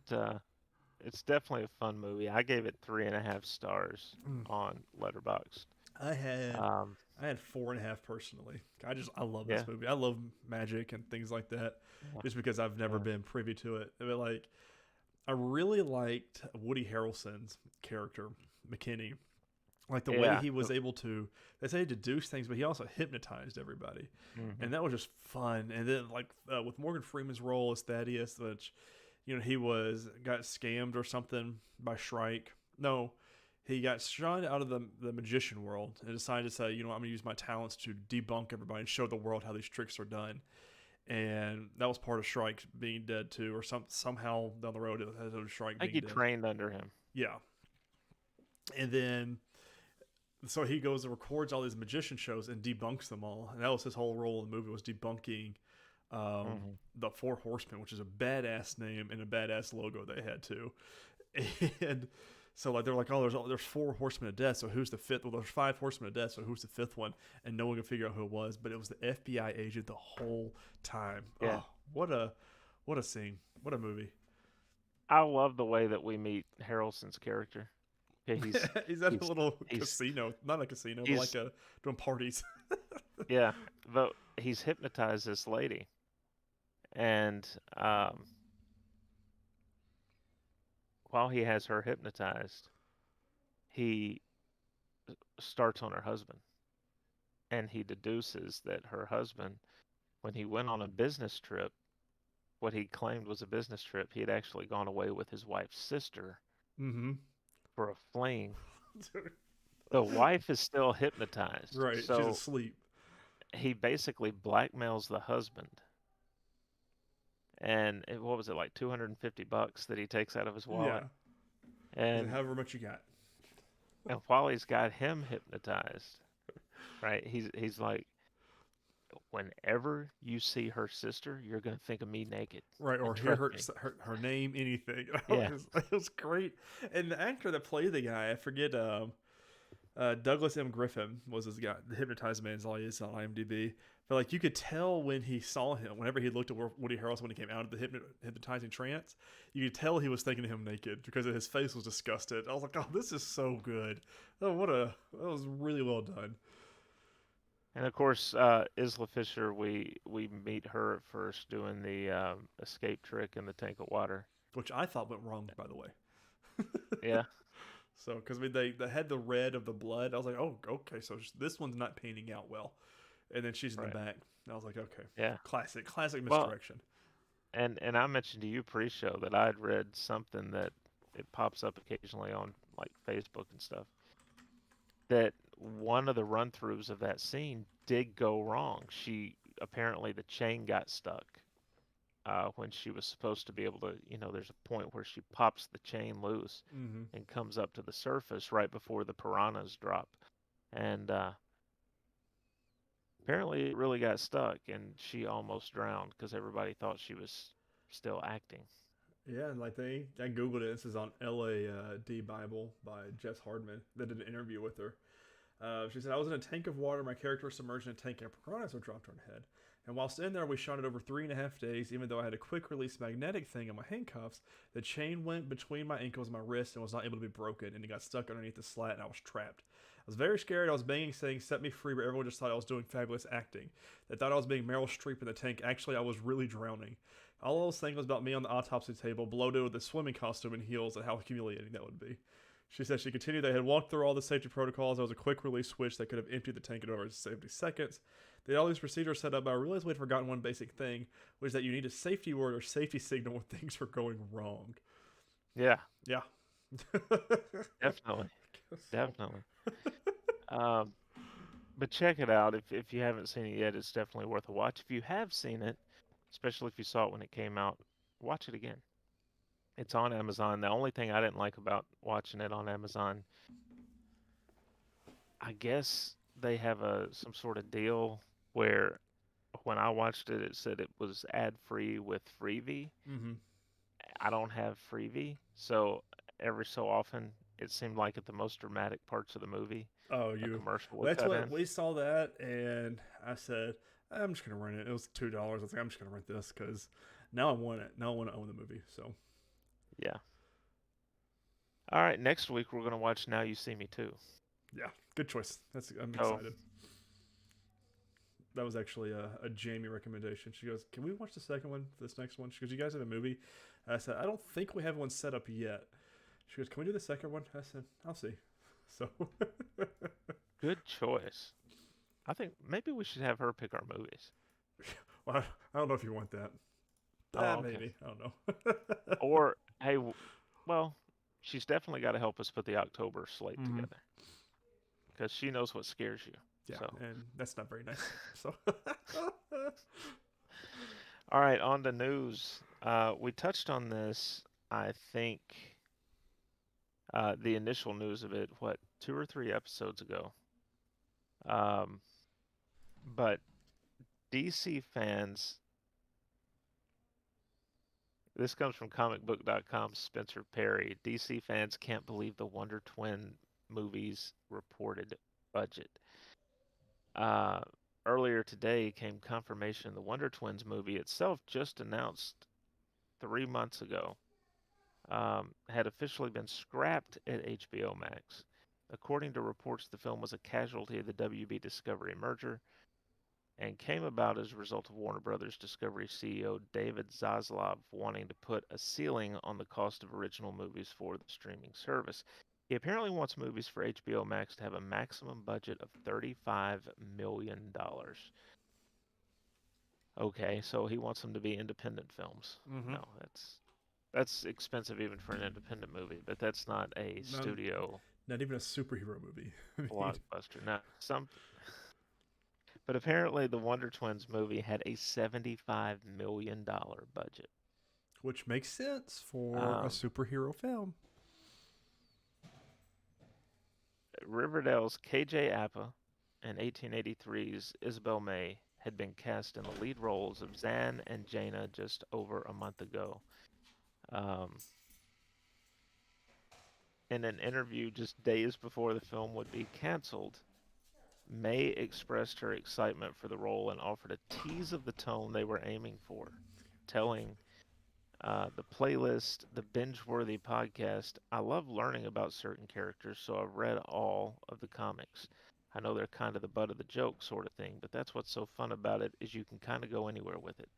it's definitely a fun movie. I gave it 3.5 stars Mm. on Letterboxd. I had Um, I had 4.5 personally. I love this yeah, movie. I love magic and things like that, yeah, just because I've never yeah. been privy to it. But like, I really liked Woody Harrelson's character, McKinney. Like the way Yeah. he was able to, they say he deduced things, but he also hypnotized everybody, Hmm. and that was just fun. And then like with Morgan Freeman's role as Thaddeus, which he got scammed or something by Shrike. No, he got shunned out of the magician world and decided to say, I'm going to use my talents to debunk everybody and show the world how these tricks are done. And that was part of Shrike being dead too, or somehow down the road it was Shrike I think being he dead. trained under him. Yeah, and then so he goes and records all these magician shows and debunks them all, and that was his whole role in the movie, was debunking Hmm. the Four Horsemen, which is a badass name and a badass logo they had too. And so like they're like, oh, there's four horsemen of death, so who's the fifth? Well, there's five horsemen of death, so who's the fifth one? And no one could figure out who it was, but it was the FBI agent the whole time. Yeah. Oh, what a scene, what a movie. I love the way that we meet Harrelson's character. Yeah, He's at a he's little he's casino, not a casino, but like he's a doing parties. yeah, but he's hypnotized this lady, and while he has her hypnotized, he starts on her husband, and he deduces that her husband, when he went on a business trip, what he claimed was a business trip, he had actually gone away with his wife's sister Mm-hmm. for a fling. The wife is still hypnotized, Right, she's so asleep. he basically blackmails the husband. And what was it, like $250 that he takes out of his wallet? Yeah, he said, And however much you got. while he's got him hypnotized, right? He's like, whenever you see her sister, you're gonna think of me naked, Right, or and hear trust her me. her name, anything. Yeah, It was great. And the actor that played the guy, I forget, Douglas M. Griffin was his guy. The hypnotized man is all he is on IMDb. But like you could tell when he saw him, whenever he looked at Woody Harrelson when he came out of the hypnotizing trance, you could tell he was thinking of him naked because his face was disgusted. I was like, oh, this is so good. Oh, that was really well done. and of course, Isla Fisher, we meet her at first doing the escape trick in the tank of water. Which I thought went wrong, by the way. Yeah, So, because they had the red of the blood, I was like, oh, okay, so this one's not painting out well. And then she's in the right. back. And I was like, okay, Yeah. classic Well, misdirection. and I mentioned to you pre-show that I had read something that it pops up occasionally on like Facebook and stuff, that one of the run-throughs of that scene did go wrong. She apparently the chain got stuck when she was supposed to be able to, there's a point where she pops the chain loose Mm-hmm. and comes up to the surface right before the piranhas drop. And apparently it really got stuck and she almost drowned because everybody thought she was still acting. Yeah, and like I googled it. This is on LAD Bible by Jess Hardman. They did an interview with her. She said, I was in a tank of water. My character was submerged in a tank and piranhas were dropped on her head. And whilst in there, we shot it over 3.5 days. Even though I had a quick release magnetic thing on my handcuffs, the chain went between my ankles and my wrist and was not able to be broken. And it got stuck underneath the slat and I was trapped. I was very scared. I was banging, saying, set me free, but everyone just thought I was doing fabulous acting. They thought I was being Meryl Streep in the tank. Actually, I was really drowning. All I was thinking was about me on the autopsy table, bloated with a swimming costume and heels, and how humiliating that would be. She said she continued, they had walked through all the safety protocols. There was a quick release switch that could have emptied the tank in over 70 seconds. They had all these procedures set up, but I realized we'd forgotten one basic thing, which is that you need a safety word or safety signal when things are going wrong. Yeah, Yeah. definitely, So, definitely. Um, but check it out if you haven't seen it yet. It's definitely worth a watch. If you have seen it, especially if you saw it when it came out, watch it again. It's on Amazon. The only thing I didn't like about watching it on Amazon, I guess they have some sort of deal where when I watched it, it said it was ad free with Freevee. mm-hmm. I don't have Freevee, so every so often it seemed like at the most dramatic parts of the movie, Oh, a you. commercial would That's cut what in. we saw that, and I said, I'm just gonna rent it. It was $2. I was like, I'm just gonna rent this because now I want it. Now I want to own the movie. So Yeah. All right, next week we're gonna watch Now You See Me Too. yeah, good choice. I'm So excited. That was actually a Jamie recommendation. She goes, "Can we watch the second one for this next one?" She goes, "You guys have a movie?" I said, "I don't think we have one set up yet." She goes, "Can we do the second one?" I said, "I'll see." So good choice. I think maybe we should have her pick our movies. well, I don't know if you want that. Oh, okay. Maybe I don't know. Or hey, well, she's definitely got to help us put the October slate Mm-hmm. together because she knows what scares you. Yeah, So, and that's not very nice. So all right, on the news. We touched on this, I think, the initial news of it, what, 2 or 3 episodes ago. Um, but DC fans, this comes from comicbook.com's Spencer Perry. DC fans can't believe the Wonder Twin movie's reported budget. Uh, Earlier today came confirmation the Wonder Twins movie itself, just announced 3 months ago, had officially been scrapped at HBO Max. According to reports, the film was a casualty of the WB Discovery merger and came about as a result of Warner Brothers Discovery CEO David Zaslav wanting to put a ceiling on the cost of original movies for the streaming service. He apparently wants movies for HBO Max to have a maximum budget of $35 million. Okay, so he wants them to be independent films. mm-hmm. No, that's expensive even for an independent movie, but that's not a not, studio not even a superhero movie. I mean, blockbuster. Now, but apparently the Wonder Twins movie had a $75 million budget. which makes sense for a Um, superhero film. Riverdale's KJ Apa and 1883's Isabel May had been cast in the lead roles of Zan and Jaina just over a month ago. Um, in an interview just days before the film would be canceled, May expressed her excitement for the role and offered a tease of the tone they were aiming for, telling the playlist, the binge-worthy podcast, I love learning about certain characters, so I've read all of the comics. I know they're kind of the butt of the joke sort of thing, but that's what's so fun about it is you can kind of go anywhere with it.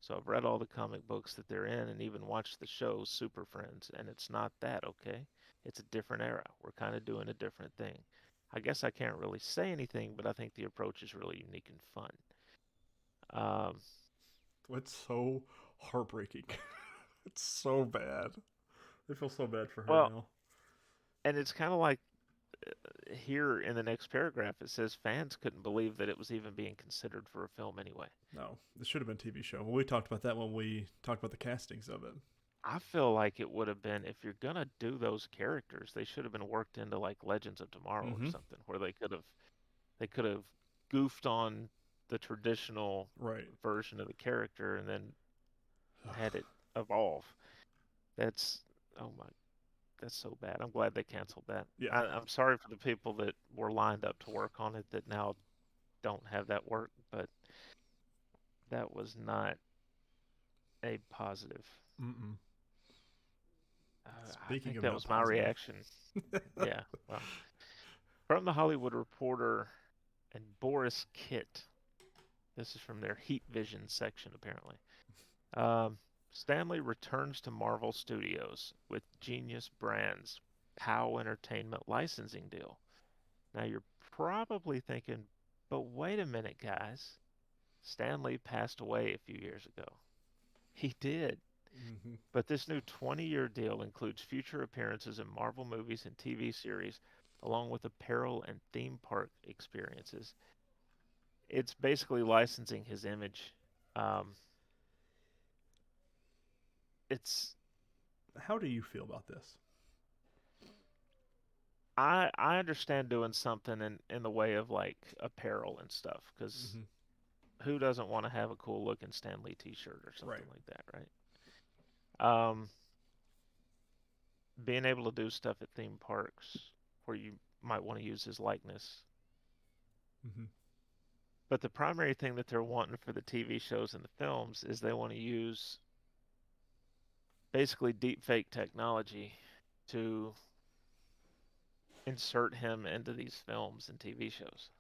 So I've read all the comic books that they're in and even watched the show Super Friends, and it's not that, okay? It's a different era. We're kind of doing a different thing. I guess I can't really say anything, but I think the approach is really unique and fun. Um, It's so heartbreaking. It's so bad. I feel so bad for her well, now. and it's kind of like here in the next paragraph it says fans couldn't believe that it was even being considered for a film anyway. No, this should have been a TV show. Well, we talked about that when we talked about the castings of it. I feel like it would have been if you're gonna do those characters, they should have been worked into like Legends of Tomorrow or Mm-hmm. something, where they could have goofed on the traditional Right. version of the character and then had it evolve. That's oh my, that's so bad. I'm glad they canceled that. Yeah. I'm sorry for the people that were lined up to work on it that now don't have that work, but that was not a positive. Mm-mm. I Speaking think of that not was my positive. reaction. Yeah. Well, from the Hollywood Reporter and Boris Kitt. This is from their Heat Vision section, apparently. Um, Stanley returns to Marvel Studios with Genius Brands' POW Entertainment licensing deal. Now you're probably thinking, but wait a minute, guys. Stanley passed away a few years ago. He did. Mm-hmm. But this new 20-year deal includes future appearances in Marvel movies and TV series, along with apparel and theme park experiences. It's basically licensing his image. Um, it's How do you feel about this? I understand doing something in the way of like apparel and stuff, because Mm-hmm. who doesn't want to have a cool looking Stanley T-shirt or something Right. like that, right? Um, Being able to do stuff at theme parks where you might want to use his likeness, Mm-hmm. But the primary thing that they're wanting for the TV shows and the films is they want to use basically deep fake technology to insert him into these films and TV shows.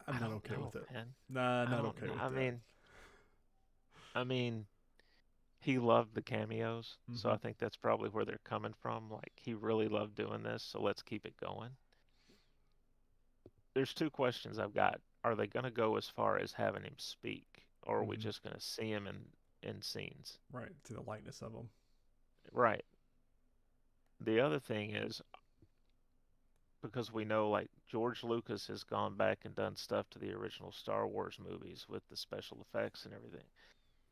I'm I not don't okay know, with it. man. Nah, I not don't okay know. with I that. mean, I mean, he loved the cameos, so Hmm. I think that's probably where they're coming from. Like he really loved doing this, so let's keep it going. There's two questions I've got. Are they going to go as far as having him speak, or are we Hmm. just going to see him in scenes? Right, to the likeness of them. Right. The other thing is because we know like George Lucas has gone back and done stuff to the original Star Wars movies with the special effects and everything.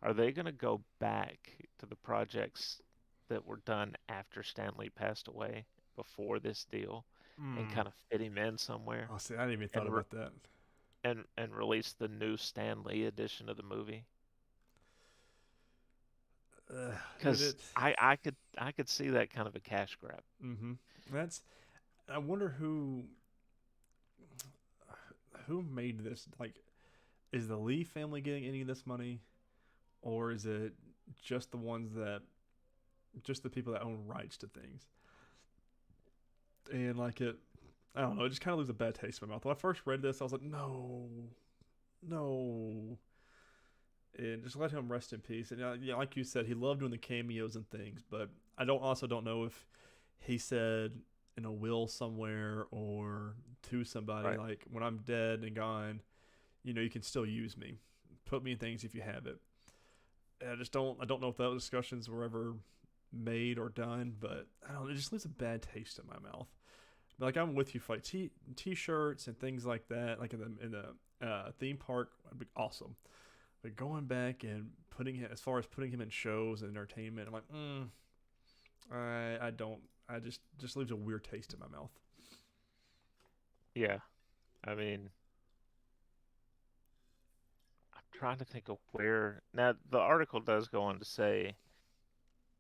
Are they going to go back to the projects that were done after Stanley passed away before this deal and Mm. kind of fit him in somewhere Oh, see, I hadn't even thought and re about that. and release the new Stan Lee edition of the movie? Dude, Because I could see that kind of a cash grab. mm-hmm. That's. I wonder who made this. Like, is the Lee family getting any of this money, or is it just the ones that, just the people that own rights to things? And like it, I don't know. It just kind of leaves a bad taste in my mouth. When I first read this, I was like, no, no, and just let him rest in peace. And yeah, like you said, he loved doing the cameos and things, but I don't know if he said in a will somewhere or to somebody Right. like, when I'm dead and gone, you can still use me, put me in things if you have it. And I don't know if those discussions were ever made or done, but I don't know, it just leaves a bad taste in my mouth. But like, I'm with you for like t-shirts and things like that, like in the theme park would be awesome. But going back and putting him, as far as putting him in shows and entertainment, I'm like, I don't. I just leaves a weird taste in my mouth. Yeah. I mean, I'm trying to think of where. Now, the article does go on to say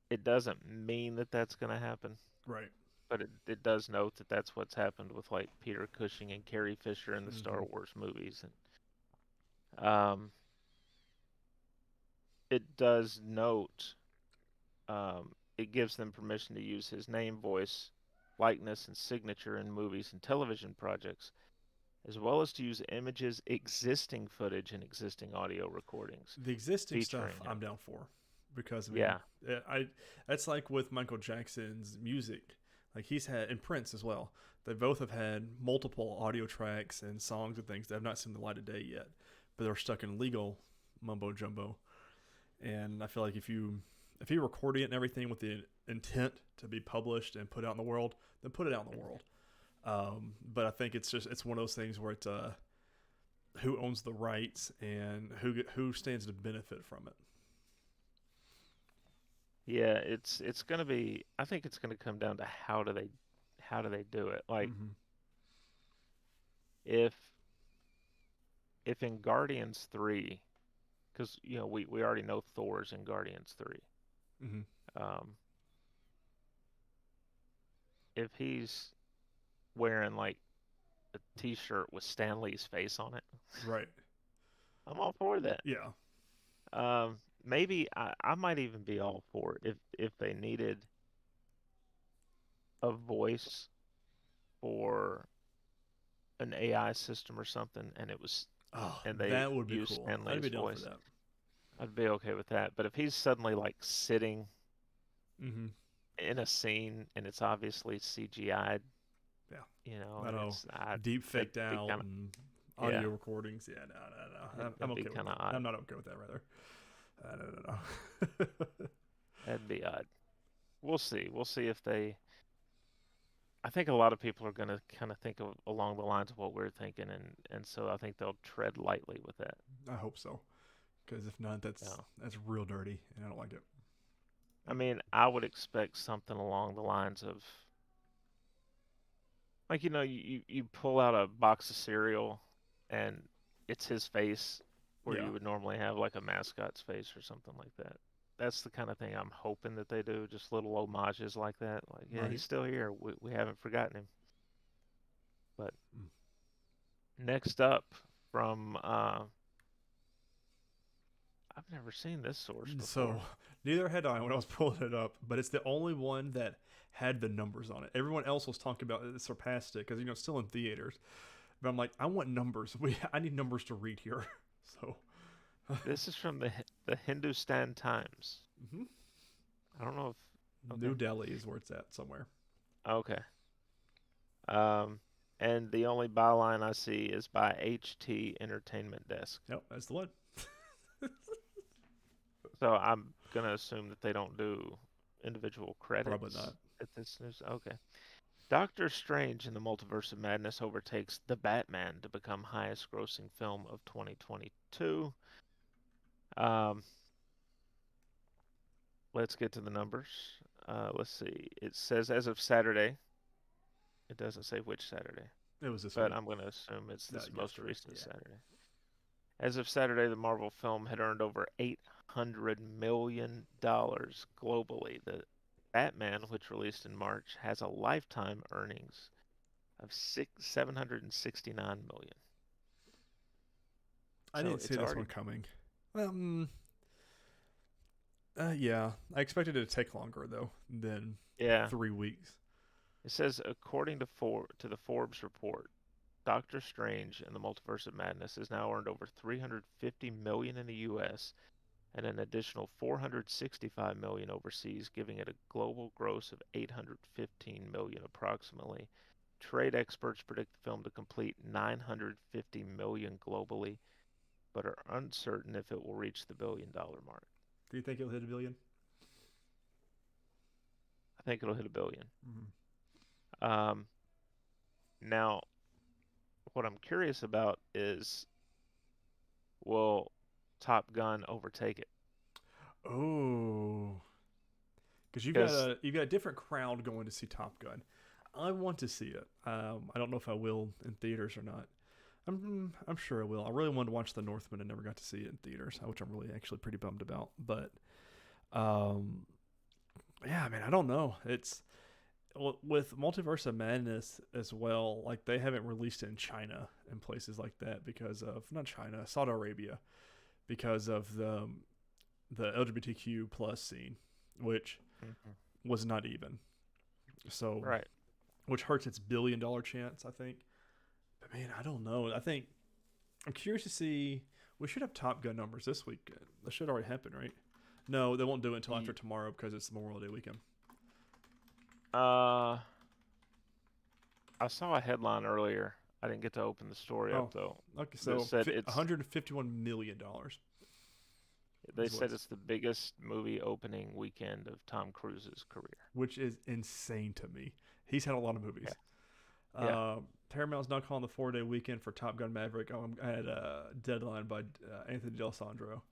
it doesn't mean that that's going to happen, Right. but it does note that that's what's happened with like Peter Cushing and Carrie Fisher in the Star Mm-hmm. Wars movies. And it does note it gives them permission to use his name, voice, likeness, and signature in movies and television projects, as well as to use images, existing footage, and existing audio recordings The existing stuff featuring him. I'm down for, because I mean, Yeah, I that's like with Michael Jackson's music. Like, he's had, and Prince as well. They both have had multiple audio tracks and songs and things that have not seen the light of day yet, but they're stuck in legal mumbo jumbo. And I feel like if you recorded it and everything with the intent to be published and put out in the world, then put it out in the world. But I think it's one of those things where it's who owns the rights and who stands to benefit from it. yeah, it's gonna be. I think it's gonna come down to how do they do it? Like Mm-hmm. if if in Guardians 3, because we already know Thor's in Guardians 3. Mm-hmm. Um, if he's wearing like a t-shirt with Stan Lee's face on it, Right. I'm all for that. Yeah. Maybe I might even be all for it if they needed a voice for an AI system or something, and Oh, they that would be used cool. Stan I'd Lee's be down for voice, that. I'd be okay with that. But if he's suddenly like sitting Mm-hmm. in a scene and it's obviously CGI'd, Yeah. I and know. Deep that'd faked be out kind of and yeah, audio recordings. Yeah. No. I'm that'd be okay with kind of that. odd. I'm not okay with that. Rather. No. That'd be odd. We'll see. We'll see if they. I think a lot of people are going to kind of think of along the lines of what we're thinking, and so I think they'll tread lightly with that. I hope so. Because if not, Yeah. that's real dirty, and I don't like it. I mean, I would expect something along the lines of like you pull out a box of cereal, and it's his face where Yeah. you would normally have like a mascot's face or something like that. That's the kind of thing I'm hoping that they do, just little homages like that. Like, yeah, Right. he's still here. We haven't forgotten him. But Mm. Next up from I've never seen this source So before. neither had I when I was pulling it up, but it's the only one that had the numbers on it. Everyone else was talking about it surpassed it because it's still in theaters. But I'm like, I want numbers. I need numbers to read here. So This is from the Hindustan Times. mhm. I don't know if New okay. Delhi is where it's at somewhere. Okay. Um, and the only byline I see is by HT Entertainment Desk. Yep, that's the one. So I'm gonna assume that they don't do individual Probably not. credits at this news. Okay. Doctor Strange in the Multiverse of Madness overtakes The Batman to become highest grossing film of 2022. Um, let's get to the numbers. Let's see. It says as of Saturday. It doesn't say which Saturday, It was this but week. I'm going to assume it's this most Yesterday. recent Yeah. Saturday. As of Saturday, the Marvel film had earned over $800 million globally. The Batman, which released in March, has a lifetime earnings of 769 million. I So didn't see it's this already one coming. Um, yeah, I expected it to take longer though than yeah. 3 weeks. It says according to the Forbes report, Doctor Strange and the Multiverse of Madness has now earned over 350 million in the U.S. and an additional 465 million overseas, giving it a global gross of 815 million approximately. Trade experts predict the film to complete 950 million globally, but are uncertain if it will reach the billion-dollar mark. Do you think it'll hit a billion? I think it'll hit a billion. Mm-hmm. Um, now, what I'm curious about is, will Top Gun overtake it? Oh, because Because you've got a different crowd going to see Top Gun. I want to see it. I don't know if I will in theaters or not. I'm sure I will. I really wanted to watch The Northman and never got to see it in theaters, which I'm really actually pretty bummed about. But um, yeah, I mean, I don't know. It's with Multiverse of Madness as well. Like they haven't released it in China and places like that because of not China, Saudi Arabia, because of the LGBTQ plus scene, which Mhm. was not even. So, Right. which hurts its $1 billion chance, I think. But man, I don't know. I think I'm curious to see. We should have Top Gun numbers this week. That should already happen, right? No, they won't do it until after tomorrow because it's Memorial Day weekend. Uh, I saw a headline earlier. I didn't get to open the story up Oh, though. okay. That So said it's $151 million they is said what's, it's the biggest movie opening weekend of Tom Cruise's career. which is insane to me. He's had a lot of Yeah. movies. Yeah. Paramount's now calling the 4 day weekend for Top Gun Maverick. I had a deadline by Anthony D'Alessandro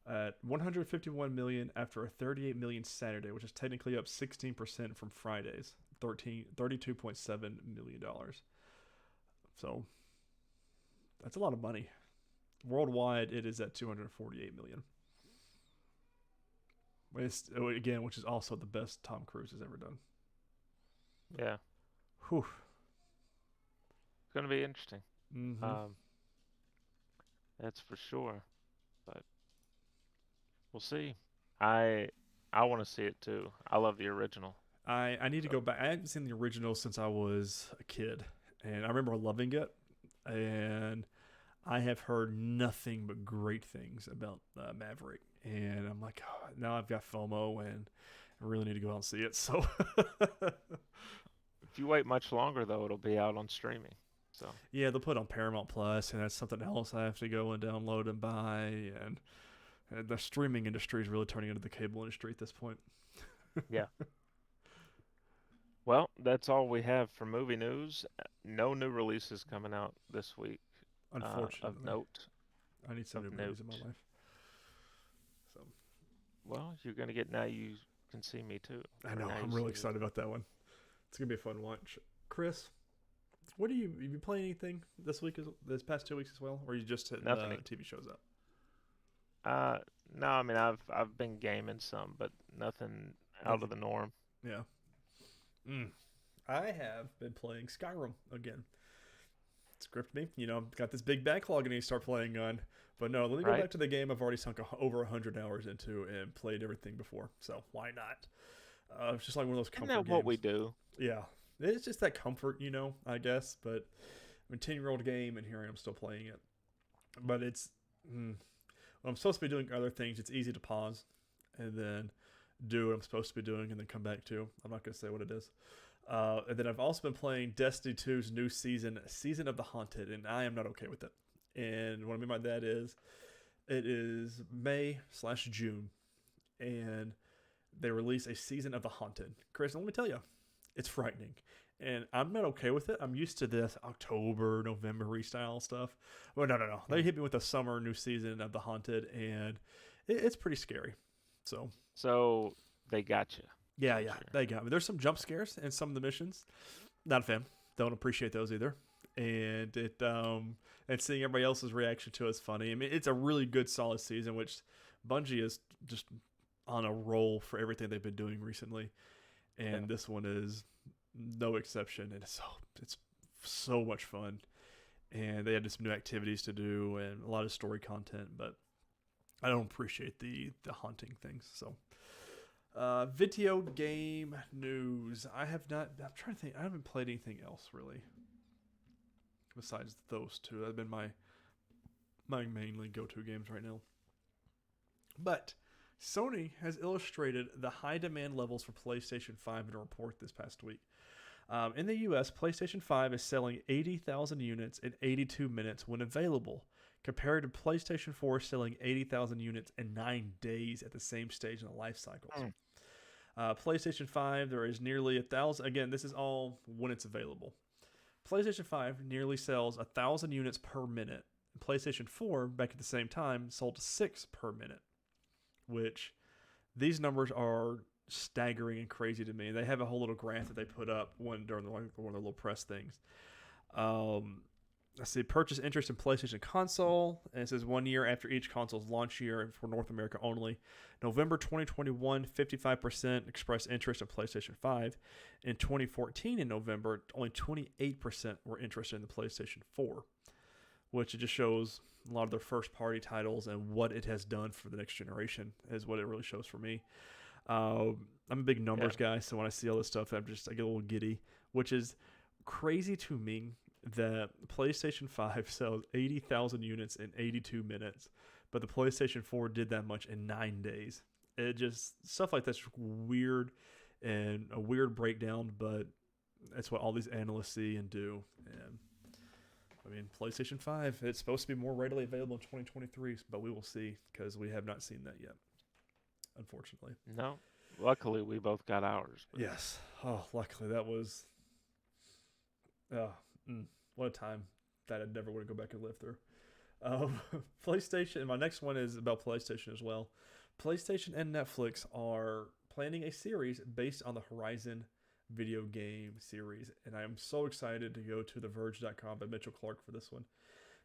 at 151 million after a 38 million Saturday, which is technically up 16% from Friday's $32.7 million. So that's a lot of money. Worldwide, it is at 248 million. Again, which is also the best Tom Cruise has ever done. Yeah. Whew. It's gonna be interesting. Mm-hmm. Um, that's for sure. But we'll see. I I want to see it too. I love the original. I need to So go back. I haven't seen the original since I was a kid, and I remember loving it. And I have heard nothing but great things about Maverick, and I'm like, oh, now I've got FOMO, and I really need to go out and see it. So, if you wait much longer though, it'll be out on streaming. So yeah, they'll put it on Paramount Plus, and that's something else I have to go and download and buy. And the streaming industry is really turning into the cable industry at this point. yeah. Well, that's all we have for movie news. No new releases coming out this week. Of Unfortunately, note. I need some Of new movies in my note. life. So, Well, you're gonna get Now You Can See Me too, I or know Now You I'm See really Me. excited about that one. It's gonna be a fun watch. Chris, what do you playing anything this week? This past 2 weeks as well, or are you just hitting Nothing. TV shows up? Uh, no, I mean I've been gaming some, but nothing out of Nothing. the norm. Yeah. Mm. I have been playing Skyrim again. script me. Got this big backlog I need to start playing on. But no, let me go Right? back to the game I've already sunk over 100 hours into and played everything before. So why not? It's just like one of those Isn't comfort that what we games. do? Yeah, it's just that comfort, I guess. But I'm a 10-year-old game, and here I am still playing it. But it's when I'm supposed to be doing other things. It's easy to pause and then do what I'm supposed to be doing, and then come back to. I'm not going to say what it is. And then I've also been playing Destiny 2's new season, Season of the Haunted, and I am not okay with it. And what I mean by that is, it is May/June, and they release a Season of the Haunted. Chris, let me tell you, it's frightening. And I'm not okay with it. I'm used to this October, November style stuff. Well, no. They hit me with a summer new season of The Haunted, and it's pretty scary. So they got you. Yeah, they got me. There's some jump scares in some of the missions. Not a fan. Don't appreciate those either. And and seeing everybody else's reaction to it is funny. I mean, it's a really good, solid season, which Bungie is just on a roll for everything they've been doing recently. And this one is no exception. And it's so much fun. And they had just new activities to do and a lot of story content, but I don't appreciate the haunting things. So video game news. I'm trying to think. I haven't played anything else really besides those two. That have been my mainly go-to games right now. But Sony has illustrated the high demand levels for PlayStation 5 in a report this past week. In the US, PlayStation 5 is selling 80,000 units in 82 minutes when available, compared to PlayStation 4 selling 80,000 units in 9 days at the same stage in the life cycles. PlayStation 5, there is nearly 1,000. Again, this is all when it's available. PlayStation 5 nearly sells 1,000 units per minute. PlayStation 4, back at the same time, sold 6 per minute, which these numbers are staggering and crazy to me. They have a whole little graph that they put up during one of their little press things. Let's see, purchase interest in PlayStation console, and it says 1 year after each console's launch year for North America only. November 2021, 55% expressed interest in PlayStation 5. In 2014, in November, only 28% were interested in the PlayStation 4, which it just shows a lot of their first-party titles and what it has done for the next generation is what it really shows for me. I'm a big numbers guy, so when I see all this stuff, I get a little giddy, which is crazy to me that PlayStation 5 sells 80,000 units in 82 minutes, but the PlayStation 4 did that much in 9 days. It just, stuff like that's weird and a weird breakdown, but that's what all these analysts see and do. And I mean, PlayStation 5, it's supposed to be more readily available in 2023, but we will see because we have not seen that yet, unfortunately. No. Luckily, we both got ours. But. Yes. Oh, luckily that was. What a time that I never want to go back and live through. PlayStation. My next one is about PlayStation as well. PlayStation and Netflix are planning a series based on the Horizon video game series, and I am so excited to go to TheVerge.com by Mitchell Clark for this one.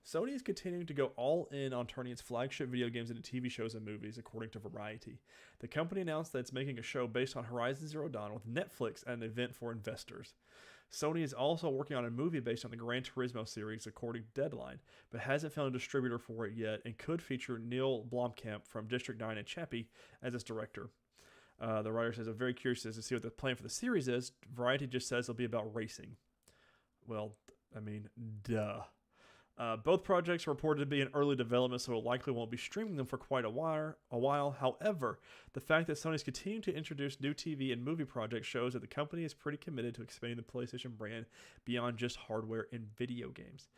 Sony is continuing to go all in on turning its flagship video games into TV shows and movies, according to Variety. The company announced that it's making a show based on Horizon Zero Dawn with Netflix at an event for investors. Sony is also working on a movie based on the Gran Turismo series, according to Deadline, but hasn't found a distributor for it yet and could feature Neil Blomkamp from District 9 and Chappie as its director. The writer says, I'm very curious to see what the plan for the series is. Variety just says it'll be about racing. Well, I mean, duh. Both projects are reported to be in early development, so it likely won't be streaming them for quite a while. However, the fact that Sony's continuing to introduce new TV and movie projects shows that the company is pretty committed to expanding the PlayStation brand beyond just hardware and video games.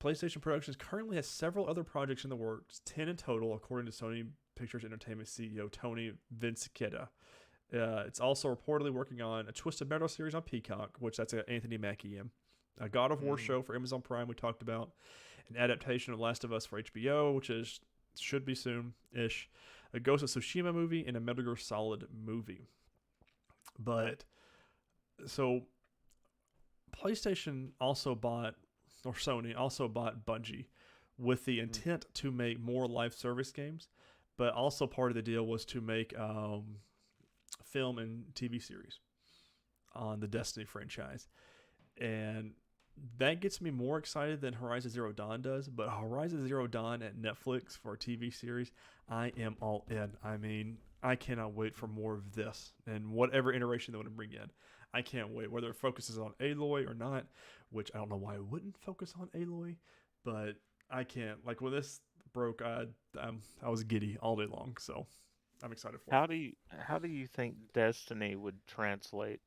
PlayStation Productions currently has several other projects in the works, 10 in total, according to Sony Pictures Entertainment CEO Tony Vinciquerra. It's also reportedly working on a Twisted Metal series on Peacock, which that's an Anthony Mackie in. A God of War show for Amazon Prime we talked about, an adaptation of Last of Us for HBO, which should be soon-ish, a Ghost of Tsushima movie, and a Metal Gear Solid movie. But, so, PlayStation also bought, or Sony also bought Bungie with the intent to make more live service games, but also part of the deal was to make film and TV series on the Destiny franchise. And that gets me more excited than Horizon Zero Dawn does. But Horizon Zero Dawn at Netflix for a TV series, I am all in. I mean, I cannot wait for more of this and whatever iteration they want to bring in. I can't wait, whether it focuses on Aloy or not, which I don't know why it wouldn't focus on Aloy, but I can't. Like when this broke, I was giddy all day long, so I'm excited for it. How do you think Destiny would translate,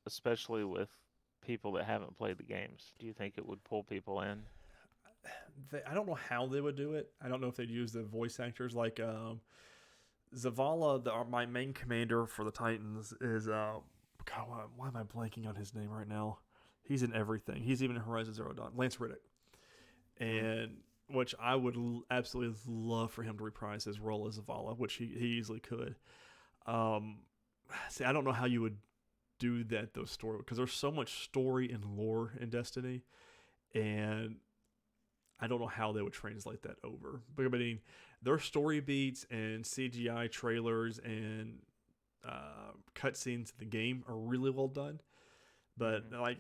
especially with people that haven't played the games? Do you think it would pull people in? I don't know how they would do it. I don't know if they'd use the voice actors like Zavala, my main commander for the Titans, is God, why am I blanking on his name right now? He's in everything. He's even in Horizon Zero Dawn. Lance Reddick, and which I would absolutely love for him to reprise his role as Zavala, which he easily could. Um, See, I don't know how you would do that though story because there's so much story and lore in Destiny, and I don't know how they would translate that over. But I mean, their story beats and CGI trailers and cutscenes in the game are really well done. But like,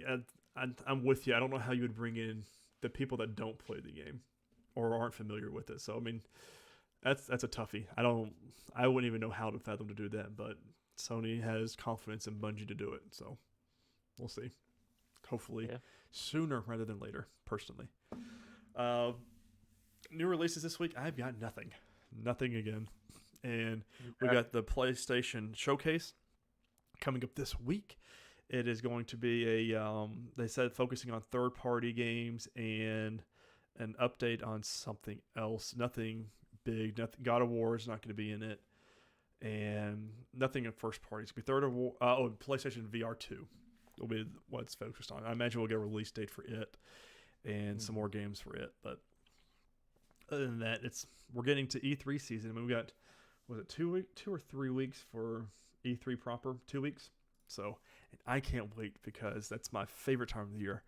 I'm with you. I don't know how you would bring in the people that don't play the game or aren't familiar with it. So I mean, that's a toughie. I wouldn't even know how to fathom to do that. But Sony has confidence in Bungie to do it. So we'll see. Hopefully sooner rather than later. Personally. New releases this week. I've got nothing again, and we got the PlayStation Showcase coming up this week. It is going to be they said focusing on third-party games and an update on something else. Nothing big. Nothing. God of War is not going to be in it, and nothing in first party. It's going to be PlayStation VR 2 will be what it's focused on. I imagine we'll get a release date for it and some more games for it. But other than that, we're getting to E3 season. I mean, we got, was it 2 or 3 weeks for E3 proper? 2 weeks. So, and I can't wait because that's my favorite time of the year.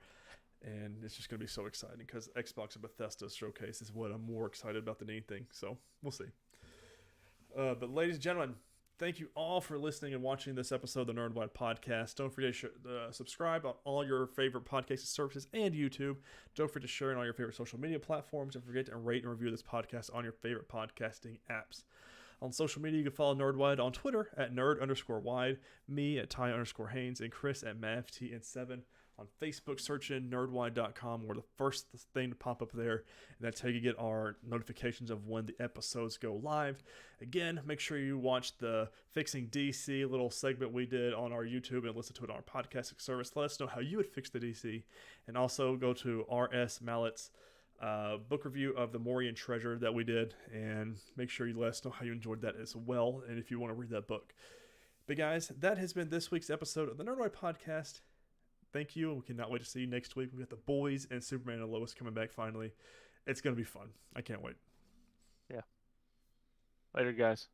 And it's just going to be so exciting because Xbox and Bethesda showcase is what I'm more excited about than anything. So we'll see. But ladies and gentlemen, thank you all for listening and watching this episode of the NerdWide Podcast. Don't forget to subscribe on all your favorite podcasting services and YouTube. Don't forget to share on all your favorite social media platforms. Don't forget to rate and review this podcast on your favorite podcasting apps. On social media, you can follow NerdWide on Twitter at nerd_wide, me at Ty_Haynes, and Chris at MavTN7. On Facebook, search in nerdwide.com. We're the first thing to pop up there, and that's how you get our notifications of when the episodes go live. Again, make sure you watch the Fixing DC little segment we did on our YouTube and listen to it on our podcasting service. Let us know how you would fix the DC, and also go to R.S. Mallett's book review of the Morian Treasure that we did, and make sure you let us know how you enjoyed that as well, and if you want to read that book. But guys, that has been this week's episode of the NerdWide Podcast. Thank you. We cannot wait to see you next week. We got the boys and Superman and Lois coming back finally. It's going to be fun. I can't wait. Yeah. Later, guys.